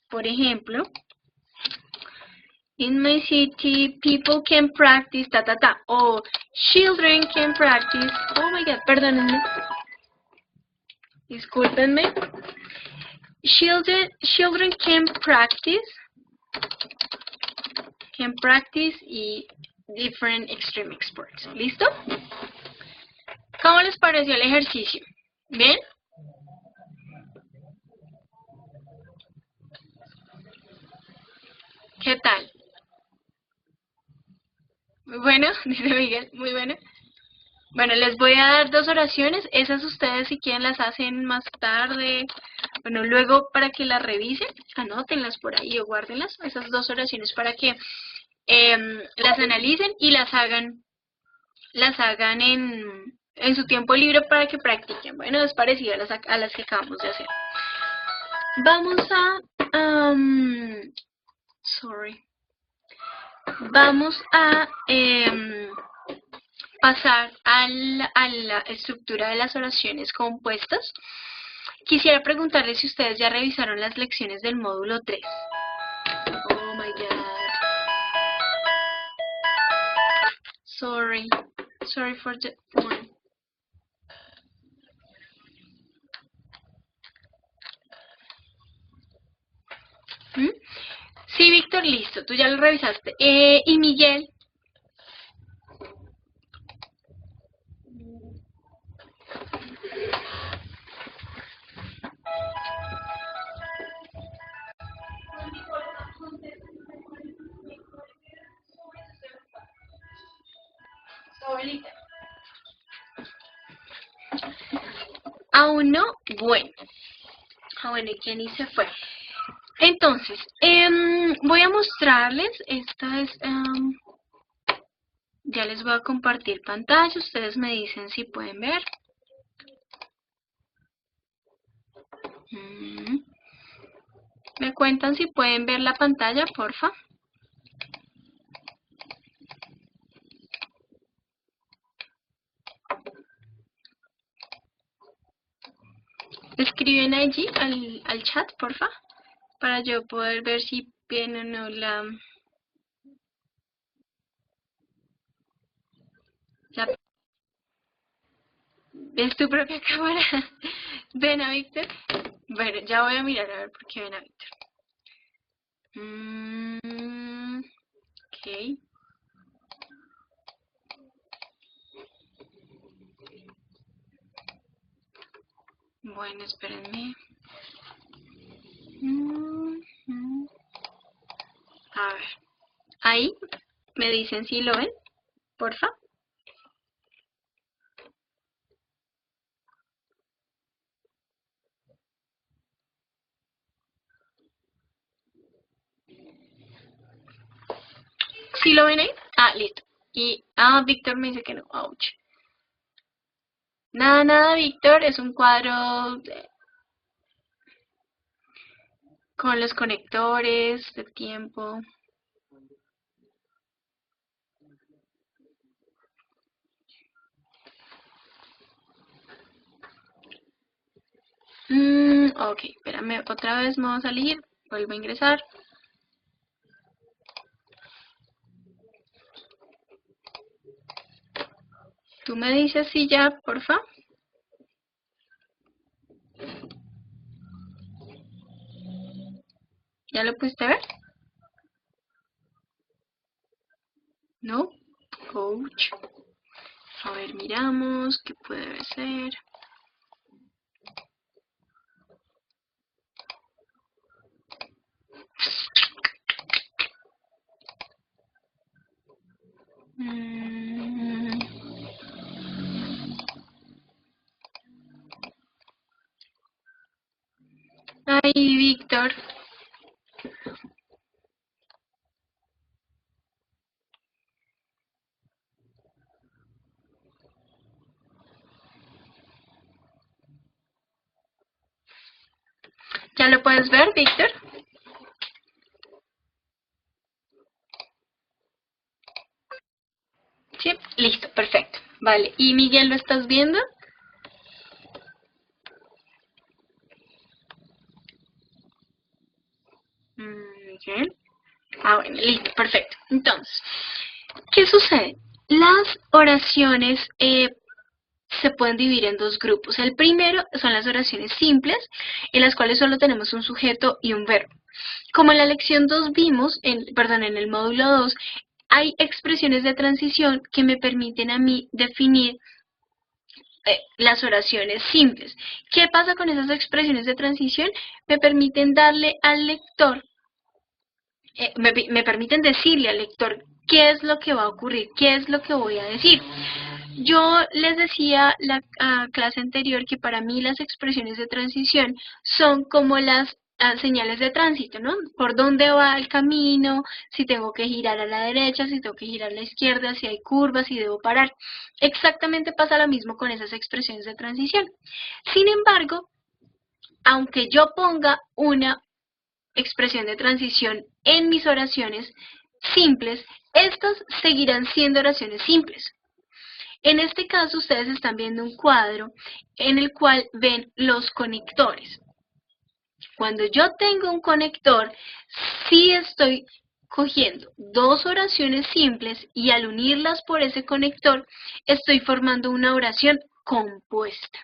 por ejemplo, in my city people can practice, o children can practice, oh my god, perdónenme, discúlpenme, children can practice y different extreme sports. ¿Listo? ¿Cómo les pareció el ejercicio? ¿Bien? ¿Qué tal? Muy bueno, dice Miguel, muy bueno. Bueno, les voy a dar 2 oraciones. Esas ustedes si quieren las hacen más tarde. Bueno, luego para que las revisen, anótenlas por ahí o guárdenlas. Esas 2 oraciones para que las analicen y las hagan en su tiempo libre para que practiquen. Bueno, es parecido a las que acabamos de hacer. Vamos a... Vamos a pasar a la estructura de las oraciones compuestas. Quisiera preguntarles si ustedes ya revisaron las lecciones del módulo 3. Oh my god. Sorry for the one. ¿Mm? Sí, Víctor, listo, tú ya lo revisaste. ¿Y Miguel? Aún no, bueno. Bueno, ¿y quién y se fue? Entonces, voy a mostrarles, esta es, ya les voy a compartir pantalla, ustedes me dicen si pueden ver. ¿Me cuentan si pueden ver la pantalla, porfa? Escriben allí al chat, porfa, para yo poder ver si ven o no ¿Ves tu propia cámara? ¿Ven a Víctor? Bueno, ya voy a mirar a ver por qué ven a Víctor. Ok. Bueno, espérenme. A ver. Ahí, me dicen si lo ven, porfa. ¿Sí lo ven ahí? Ah, listo. Y, Víctor me dice que no. Ouch. Nada, nada, Víctor, es un cuadro con los conectores de tiempo. Ok, espérame, otra vez me voy a salir, vuelvo a ingresar. Tú me dices si ya, porfa. ¿Ya lo pudiste ver? ¿No? Coach. A ver, miramos, ¿qué puede ser? Ay, Víctor. ¿Ya lo puedes ver, Víctor? Sí, listo, perfecto. Vale, ¿y Miguel lo estás viendo? Miguel. Bueno, listo, perfecto. Entonces, ¿qué sucede? Las oraciones se pueden dividir en dos grupos. El primero son las oraciones simples, en las cuales solo tenemos un sujeto y un verbo. Como en la lección 2 vimos, en el módulo 2, hay expresiones de transición que me permiten a mí definir las oraciones simples. ¿Qué pasa con esas expresiones de transición? Me permiten darle al lector, me permiten decirle al lector qué es lo que va a ocurrir, qué es lo que voy a decir. Yo les decía la clase anterior que para mí las expresiones de transición son como las señales de tránsito, ¿no? Por dónde va el camino, si tengo que girar a la derecha, si tengo que girar a la izquierda, si hay curvas, si debo parar. Exactamente pasa lo mismo con esas expresiones de transición. Sin embargo, aunque yo ponga una expresión de transición en mis oraciones simples, estas seguirán siendo oraciones simples. En este caso, ustedes están viendo un cuadro en el cual ven los conectores. Cuando yo tengo un conector, sí estoy cogiendo dos oraciones simples y al unirlas por ese conector, estoy formando una oración compuesta.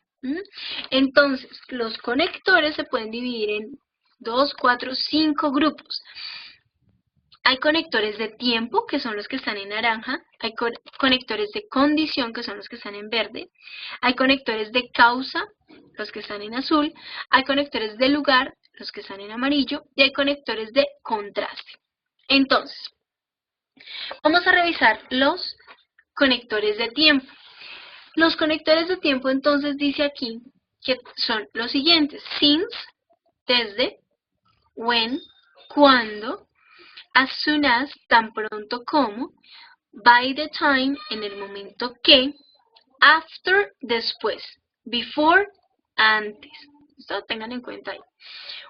Entonces, los conectores se pueden dividir en 2, 4, 5 grupos. Hay conectores de tiempo, que son los que están en naranja. Hay conectores de condición, que son los que están en verde. Hay conectores de causa, los que están en azul. Hay conectores de lugar, los que están en amarillo. Y hay conectores de contraste. Entonces, vamos a revisar los conectores de tiempo. Los conectores de tiempo, entonces, dice aquí que son los siguientes. Since, desde, when, cuando, as soon as, tan pronto como, by the time, en el momento que, after, después, before, antes. Esto tengan en cuenta ahí.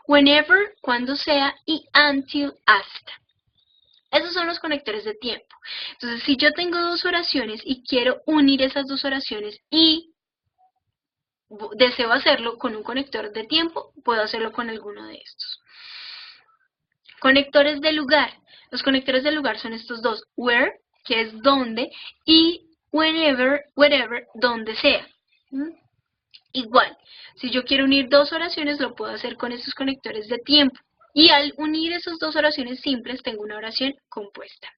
Whenever, cuando sea, y until, hasta. Esos son los conectores de tiempo. Entonces, si yo tengo dos oraciones y quiero unir esas dos oraciones y deseo hacerlo con un conector de tiempo, puedo hacerlo con alguno de estos. Conectores de lugar. Los conectores de lugar son estos dos. Where, que es donde, y whenever, wherever, donde sea. Igual, si yo quiero unir dos oraciones, lo puedo hacer con estos conectores de tiempo. Y al unir esas dos oraciones simples, tengo una oración compuesta.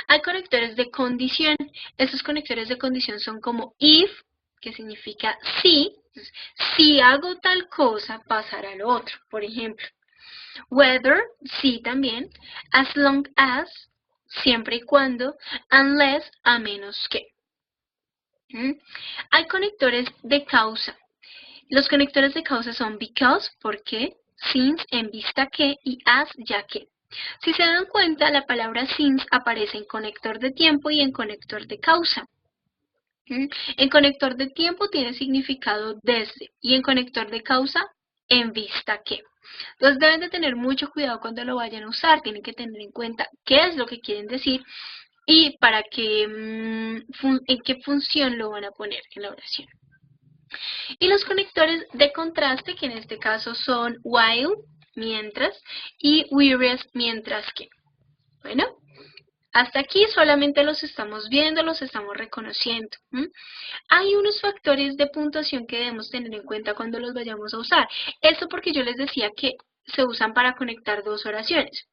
Hay conectores de condición. Estos conectores de condición son como if, que significa si. Si hago tal cosa, pasará lo otro. Por ejemplo, whether, sí también. As long as, siempre y cuando. Unless, a menos que. Hay conectores de causa. Los conectores de causa son because, porque, since, en vista que, y as, ya que. Si se dan cuenta, la palabra since aparece en conector de tiempo y en conector de causa. En conector de tiempo tiene significado desde y en conector de causa, en vista que. Entonces deben de tener mucho cuidado cuando lo vayan a usar. Tienen que tener en cuenta qué es lo que quieren decir y para qué, en qué función lo van a poner en la oración. Y los conectores de contraste, que en este caso son while, mientras, y whereas, mientras que. Bueno, hasta aquí solamente los estamos viendo, los estamos reconociendo. Hay unos factores de puntuación que debemos tener en cuenta cuando los vayamos a usar. Esto porque yo les decía que se usan para conectar dos oraciones.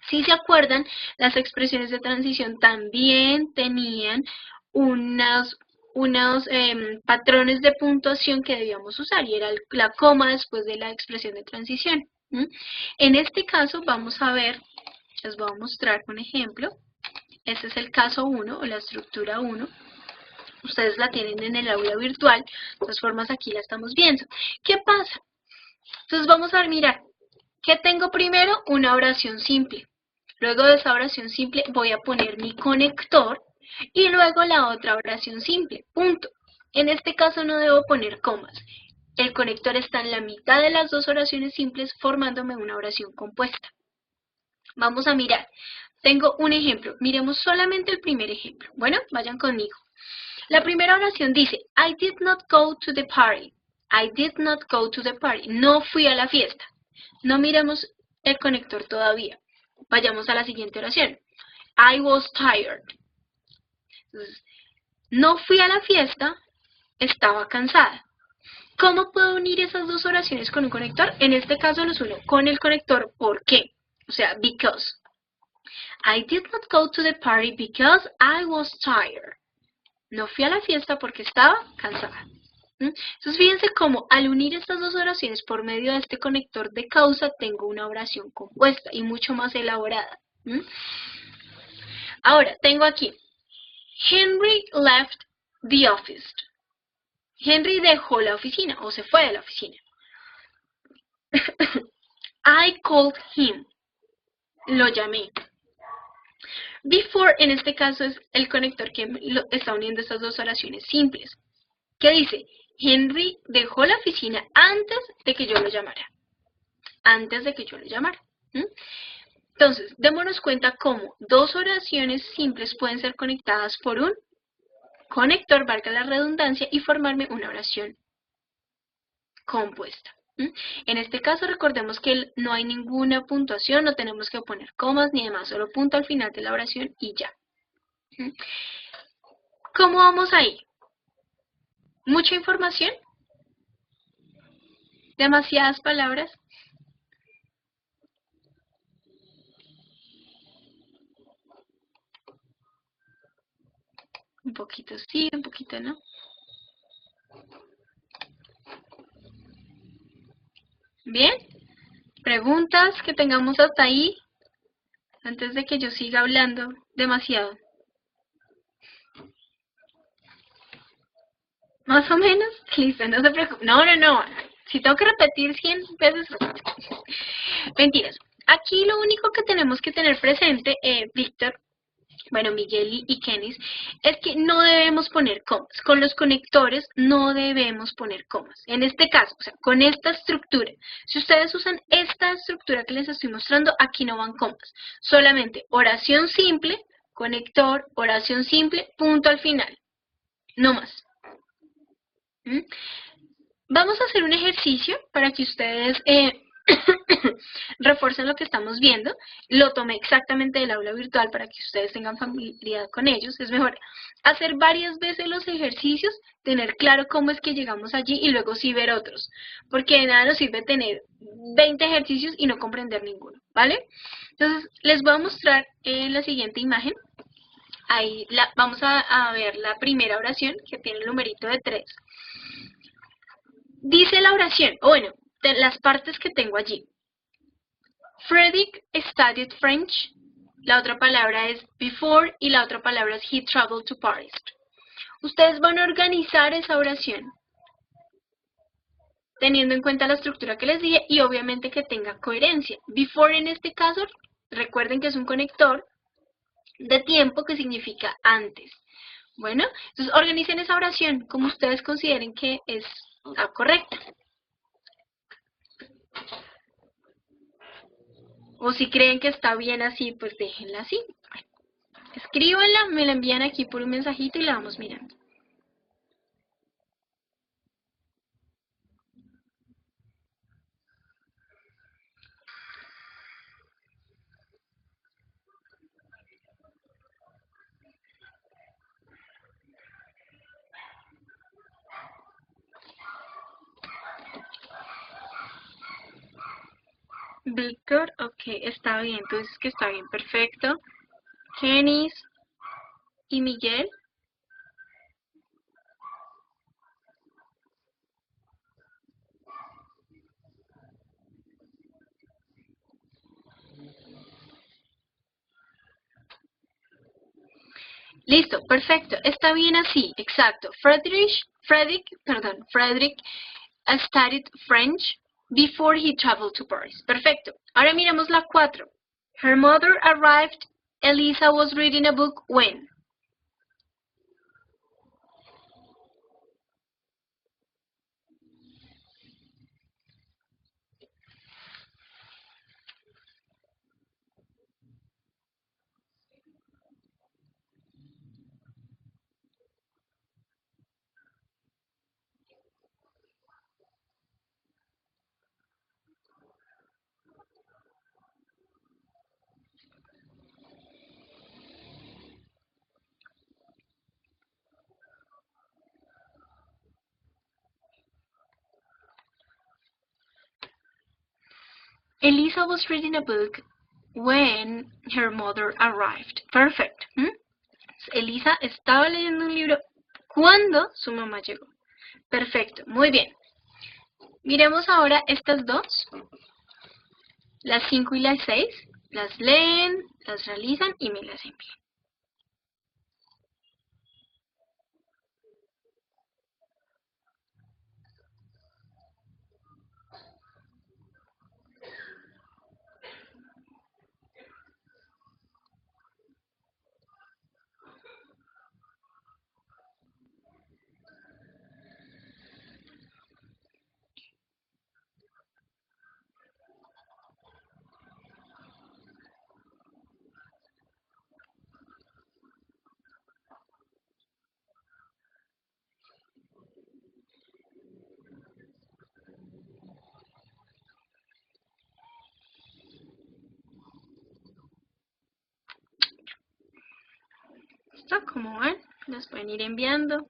Si se acuerdan, las expresiones de transición también tenían unos patrones de puntuación que debíamos usar y era la coma después de la expresión de transición. En este caso vamos a ver, les voy a mostrar un ejemplo. Este es el caso 1 o la estructura 1. Ustedes la tienen en el aula virtual, de todas formas aquí la estamos viendo. ¿Qué pasa? Entonces vamos a mirar, ¿qué tengo primero? Una oración simple. Luego de esa oración simple voy a poner mi conector y luego la otra oración simple, punto. En este caso no debo poner comas. El conector está en la mitad de las dos oraciones simples formándome una oración compuesta. Vamos a mirar. Tengo un ejemplo. Miremos solamente el primer ejemplo. Bueno, vayan conmigo. La primera oración dice, I did not go to the party. I did not go to the party. No fui a la fiesta. No miremos el conector todavía. Vayamos a la siguiente oración. I was tired. Entonces, no fui a la fiesta, estaba cansada. ¿Cómo puedo unir esas dos oraciones con un conector? En este caso los uno con el conector ¿por qué? O sea, because. I did not go to the party because I was tired. No fui a la fiesta porque estaba cansada. Entonces fíjense cómo al unir estas dos oraciones por medio de este conector de causa tengo una oración compuesta y mucho más elaborada. Ahora tengo aquí, Henry left the office. Henry dejó la oficina o se fue de la oficina. I called him. Lo llamé. Before, en este caso, es el conector que está uniendo estas dos oraciones simples. ¿Qué dice? Henry dejó la oficina antes de que yo lo llamara. Antes de que yo lo llamara. Entonces, démonos cuenta cómo dos oraciones simples pueden ser conectadas por un conector, valga la redundancia, y formarme una oración compuesta. En este caso recordemos que no hay ninguna puntuación, no tenemos que poner comas ni demás, solo punto al final de la oración y ya. ¿Cómo vamos ahí? ¿Mucha información? Demasiadas palabras. Un poquito sí, un poquito no. Bien. Preguntas que tengamos hasta ahí antes de que yo siga hablando demasiado. Más o menos. Listo, no se preocupe. No. Si tengo que repetir 100 veces, mentiras. Aquí lo único que tenemos que tener presente, Víctor, bueno, Miguel y Kenis, es que no debemos poner comas. Con los conectores no debemos poner comas. En este caso, o sea, con esta estructura. Si ustedes usan esta estructura que les estoy mostrando, aquí no van comas. Solamente oración simple, conector, oración simple, punto al final. No más. ¿Mm? Vamos a hacer un ejercicio para que ustedes refuercen lo que estamos viendo. Lo tomé exactamente del aula virtual para que ustedes tengan familiaridad con ellos. Es mejor hacer varias veces los ejercicios, tener claro cómo es que llegamos allí y luego sí ver otros. Porque de nada nos sirve tener 20 ejercicios y no comprender ninguno, ¿vale? Entonces, les voy a mostrar la siguiente imagen. Ahí vamos a ver la primera oración que tiene el numerito de 3. Dice la oración, o bueno, las partes que tengo allí. Frederick studied French. La otra palabra es before y la otra palabra es he traveled to Paris. Ustedes van a organizar esa oración teniendo en cuenta la estructura que les dije y obviamente que tenga coherencia. Before en este caso, recuerden que es un conector de tiempo que significa antes. Bueno, entonces organicen esa oración como ustedes consideren que es correcta. O si creen que está bien así, pues déjenla así. Bueno, escríbanla, me la envían aquí por un mensajito y la vamos mirando. Víctor, ok, está bien, entonces que está bien, perfecto. Kenis y Miguel. Listo, perfecto, está bien así, exacto. Frederick studied French before he traveled to Paris. Perfecto. Ahora miremos la 4. Her mother arrived. Elisa was reading a book when. Elisa was reading a book when her mother arrived. Perfect. Elisa estaba leyendo un libro cuando su mamá llegó. Perfecto, muy bien. Miremos ahora estas dos, las 5 y las 6. Las leen, las realizan y me las envían. ¿Listo? Como ven, las pueden ir enviando.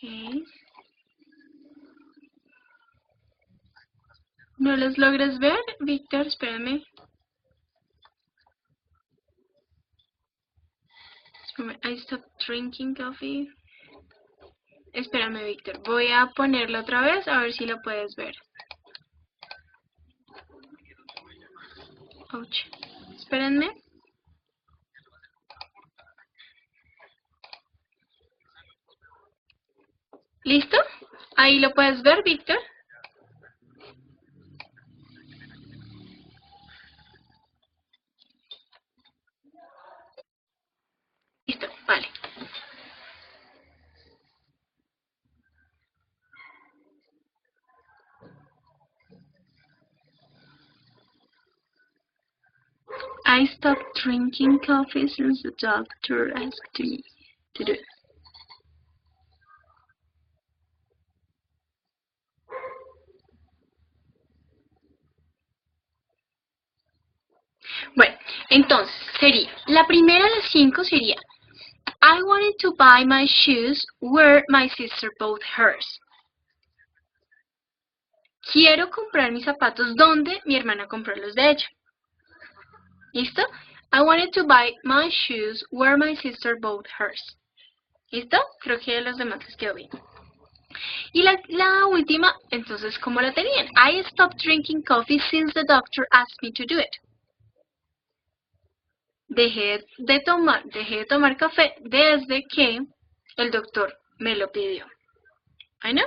Ok. ¿No los logras ver, Víctor? Espérame. I stopped drinking coffee. Espérame, Víctor. Voy a ponerlo otra vez a ver si lo puedes ver. Ouch. Espérenme. ¿Listo? Ahí lo puedes ver, Víctor. Listo, vale. I stopped drinking coffee since the doctor asked me to do it. Bueno, entonces sería, la primera de las 5 sería I wanted to buy my shoes where my sister bought hers. Quiero comprar mis zapatos donde mi hermana compró los de ella. ¿Listo? I wanted to buy my shoes where my sister bought hers. ¿Listo? Creo que a los demás les quedó bien. Y la última, entonces, ¿cómo la tenían? I stopped drinking coffee since the doctor asked me to do it. Dejé de tomar café desde que el doctor me lo pidió. ¿Ay, no?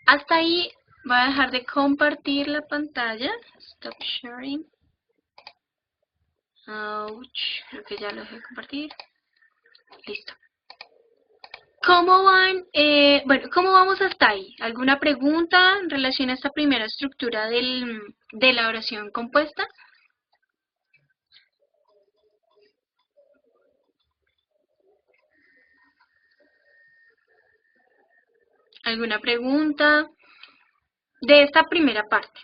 Hasta ahí voy a dejar de compartir la pantalla. Stop sharing. Ouch, creo que ya lo dejé de compartir. Listo. ¿Cómo van? Bueno, ¿cómo vamos hasta ahí? ¿Alguna pregunta en relación a esta primera estructura de la oración compuesta? ¿Alguna pregunta de esta primera parte?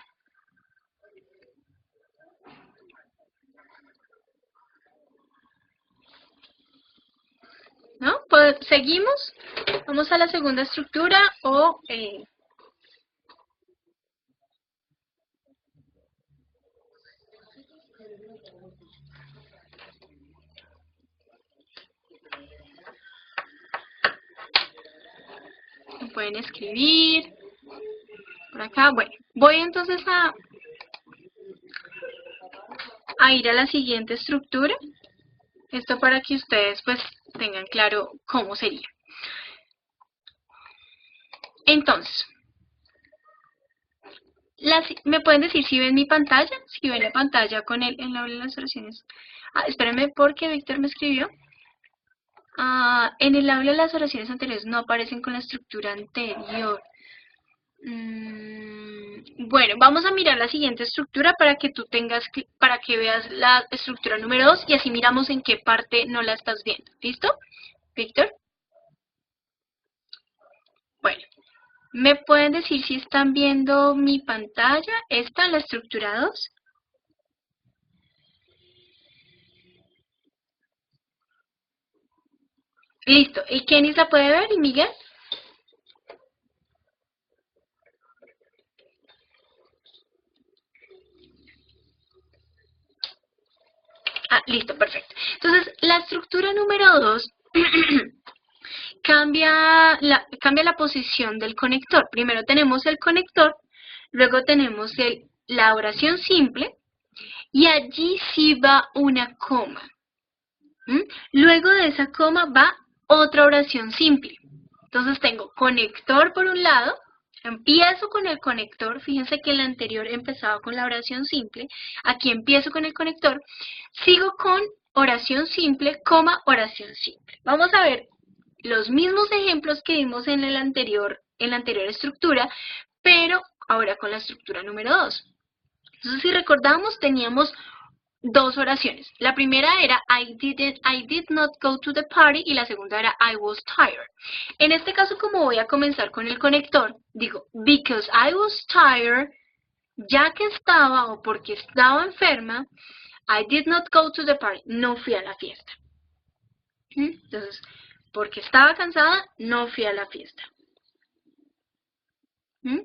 ¿No? Pues, ¿seguimos? ¿Vamos a la segunda estructura o...? Pueden escribir por acá. Bueno, voy entonces a ir a la siguiente estructura. Esto para que ustedes pues tengan claro cómo sería. Entonces, ¿me pueden decir si ven mi pantalla? Si ven la pantalla con el aula de las oraciones. Espérenme porque Víctor me escribió. En el aula de las oraciones anteriores no aparecen con la estructura anterior. Bueno, vamos a mirar la siguiente estructura para que para que veas la estructura número 2 y así miramos en qué parte no la estás viendo. ¿Listo, Víctor? Bueno, ¿me pueden decir si están viendo mi pantalla? ¿Esta, la estructura 2? Listo. ¿Y Kenis la puede ver? ¿Y Miguel? Listo, perfecto. Entonces, la estructura número 2 cambia la posición del conector. Primero tenemos el conector, luego tenemos la oración simple y allí sí va una coma. Luego de esa coma va otra oración simple. Entonces tengo conector por un lado, empiezo con el conector, fíjense que el anterior empezaba con la oración simple, aquí empiezo con el conector, sigo con oración simple, coma, oración simple. Vamos a ver los mismos ejemplos que vimos en la anterior estructura, pero ahora con la estructura número 2. Entonces, si recordamos, teníamos dos oraciones. La primera era I did not go to the party y la segunda era I was tired. En este caso, como voy a comenzar con el conector, digo because I was tired, ya que estaba o porque estaba enferma, I did not go to the party, no fui a la fiesta. Entonces, porque estaba cansada, no fui a la fiesta. ¿Mm?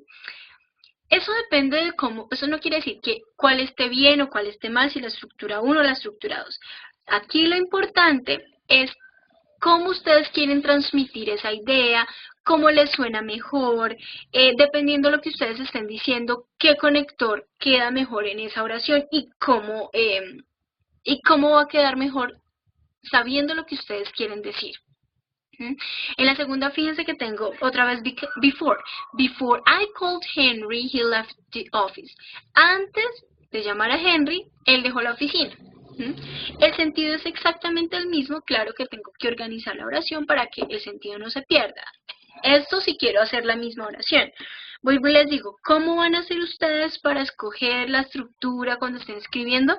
Eso depende de cómo, eso no quiere decir que cuál esté bien o cuál esté mal, si la estructura 1 o la estructura 2. Aquí lo importante es cómo ustedes quieren transmitir esa idea, cómo les suena mejor, dependiendo de lo que ustedes estén diciendo, qué conector queda mejor en esa oración y cómo va a quedar mejor sabiendo lo que ustedes quieren decir. En la segunda, fíjense que tengo otra vez before. Before I called Henry, he left the office. Antes de llamar a Henry, él dejó la oficina. El sentido es exactamente el mismo, claro que tengo que organizar la oración para que el sentido no se pierda. Esto si quiero hacer la misma oración. Vuelvo y les digo, ¿cómo van a hacer ustedes para escoger la estructura cuando estén escribiendo?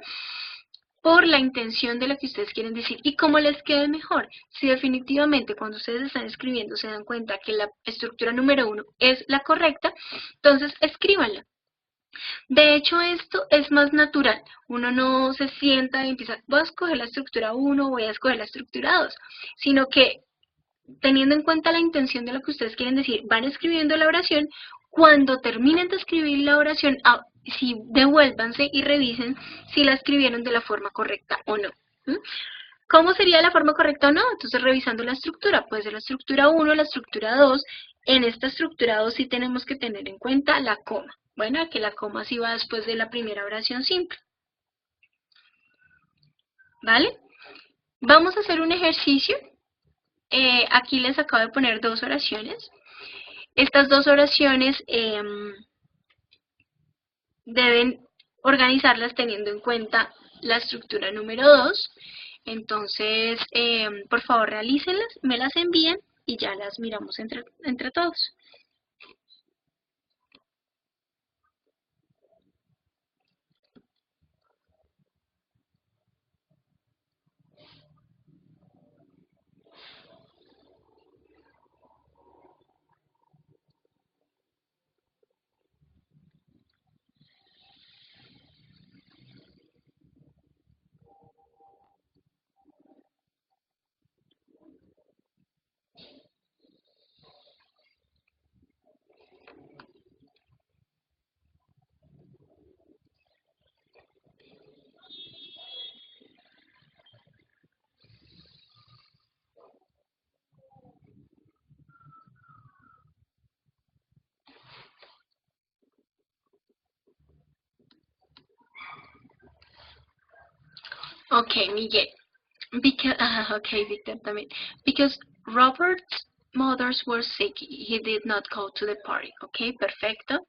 Por la intención de lo que ustedes quieren decir y cómo les quede mejor. Si definitivamente cuando ustedes están escribiendo se dan cuenta que la estructura número 1 es la correcta, entonces escríbanla. De hecho, esto es más natural. Uno no se sienta y empieza, voy a escoger la estructura 1, voy a escoger la estructura 2, sino que teniendo en cuenta la intención de lo que ustedes quieren decir, van escribiendo la oración. Cuando terminen de escribir la oración, si devuélvanse y revisen si la escribieron de la forma correcta o no. ¿Cómo sería la forma correcta o no? Entonces, revisando la estructura, puede ser la estructura 1, la estructura 2. En esta estructura 2 sí tenemos que tener en cuenta la coma. Bueno, que la coma sí va después de la primera oración simple. ¿Vale? Vamos a hacer un ejercicio. Aquí les acabo de poner 2 oraciones. Estas 2 oraciones deben organizarlas teniendo en cuenta la estructura número 2. Entonces, por favor, realícenlas, me las envían y ya las miramos entre todos. Ok, Miguel. Okay, Victor también. Because Robert's mothers were sick, he did not go to the party. Ok, perfecto.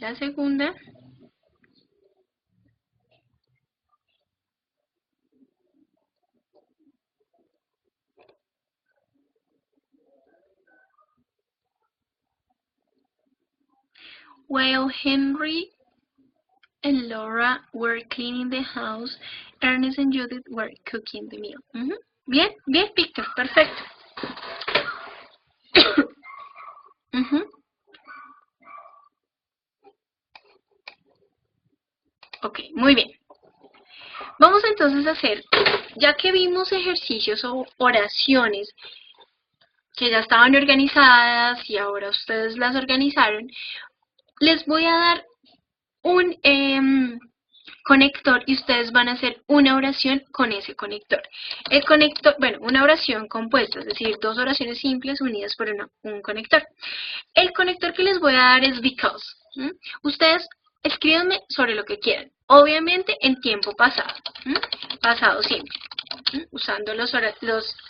La segunda. While Henry and Laura were cleaning the house, Ernest and Judith were cooking the meal. Bien, bien, Víctor, perfecto. Ok, muy bien. Vamos entonces a hacer, ya que vimos ejercicios o oraciones que ya estaban organizadas y ahora ustedes las organizaron, les voy a dar un conector y ustedes van a hacer una oración con ese conector. El conector, bueno, una oración compuesta, es decir, 2 oraciones simples unidas por un conector. El conector que les voy a dar es because. Ustedes escríbanme sobre lo que quieran, obviamente en tiempo pasado, pasado simple. Usando los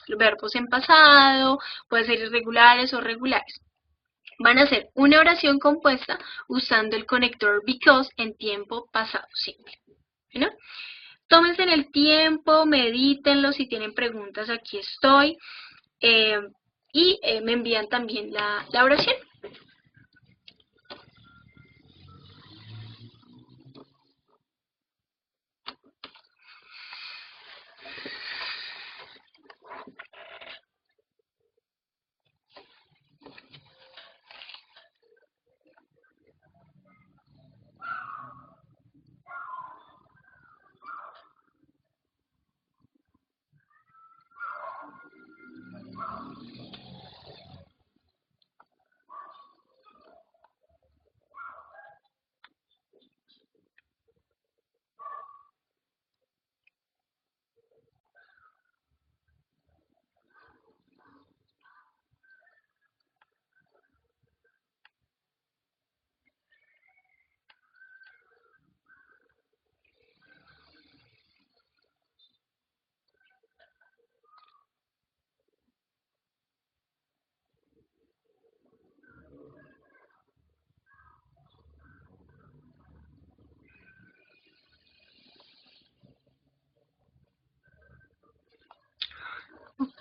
verbos en pasado, puede ser irregulares o regulares. Van a hacer una oración compuesta usando el conector because en tiempo pasado simple. ¿No? Tómense en el tiempo, medítenlo, si tienen preguntas aquí estoy. Y me envían también la oración.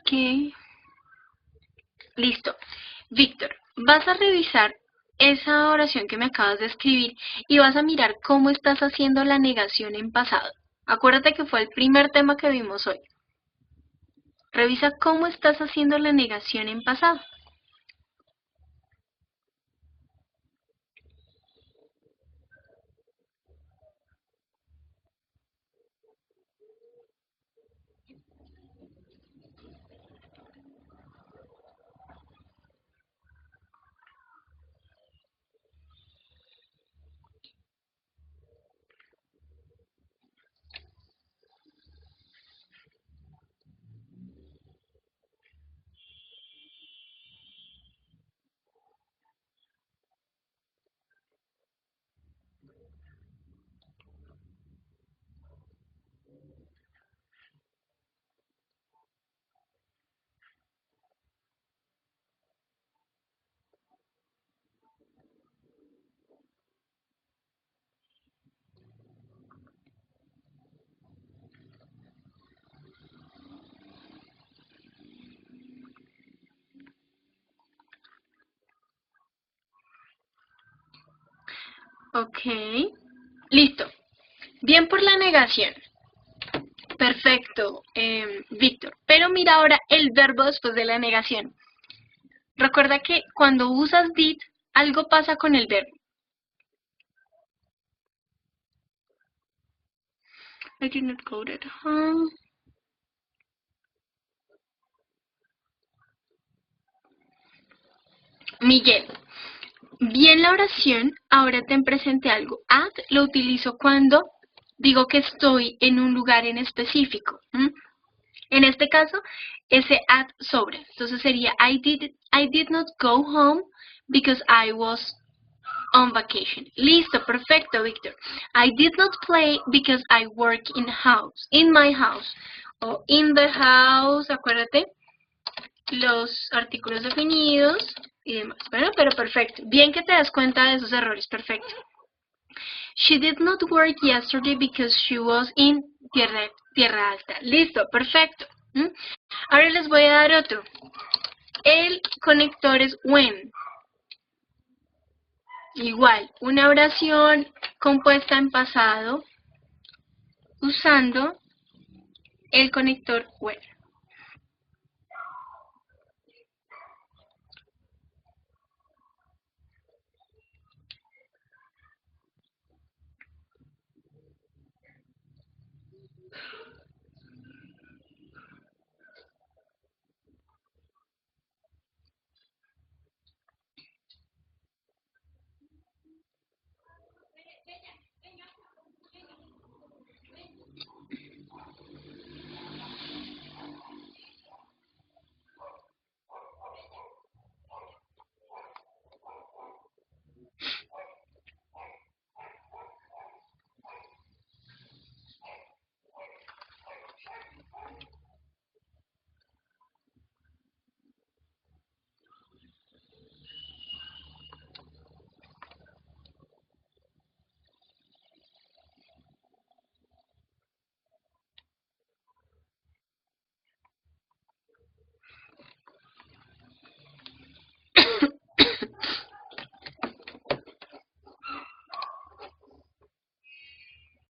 Ok, listo. Víctor, vas a revisar esa oración que me acabas de escribir y vas a mirar cómo estás haciendo la negación en pasado. Acuérdate que fue el primer tema que vimos hoy. Revisa cómo estás haciendo la negación en pasado. Ok, listo. Bien por la negación. Perfecto, Víctor. Pero mira ahora el verbo después de la negación. Recuerda que cuando usas did, algo pasa con el verbo. I did not go at home. Miguel, bien la oración, ahora ten presente algo. At lo utilizo cuando digo que estoy en un lugar en específico. En este caso, ese at sobra. Entonces sería I did not go home because I was on vacation. Listo, perfecto, Víctor. I did not play because I work in my house. O in the house, acuérdate, los artículos definidos y demás. Bueno, pero perfecto. Bien que te das cuenta de esos errores, perfecto. She did not work yesterday because she was in tierra alta. Listo, perfecto. Ahora les voy a dar otro. El conector es when. Igual, una oración compuesta en pasado usando el conector when.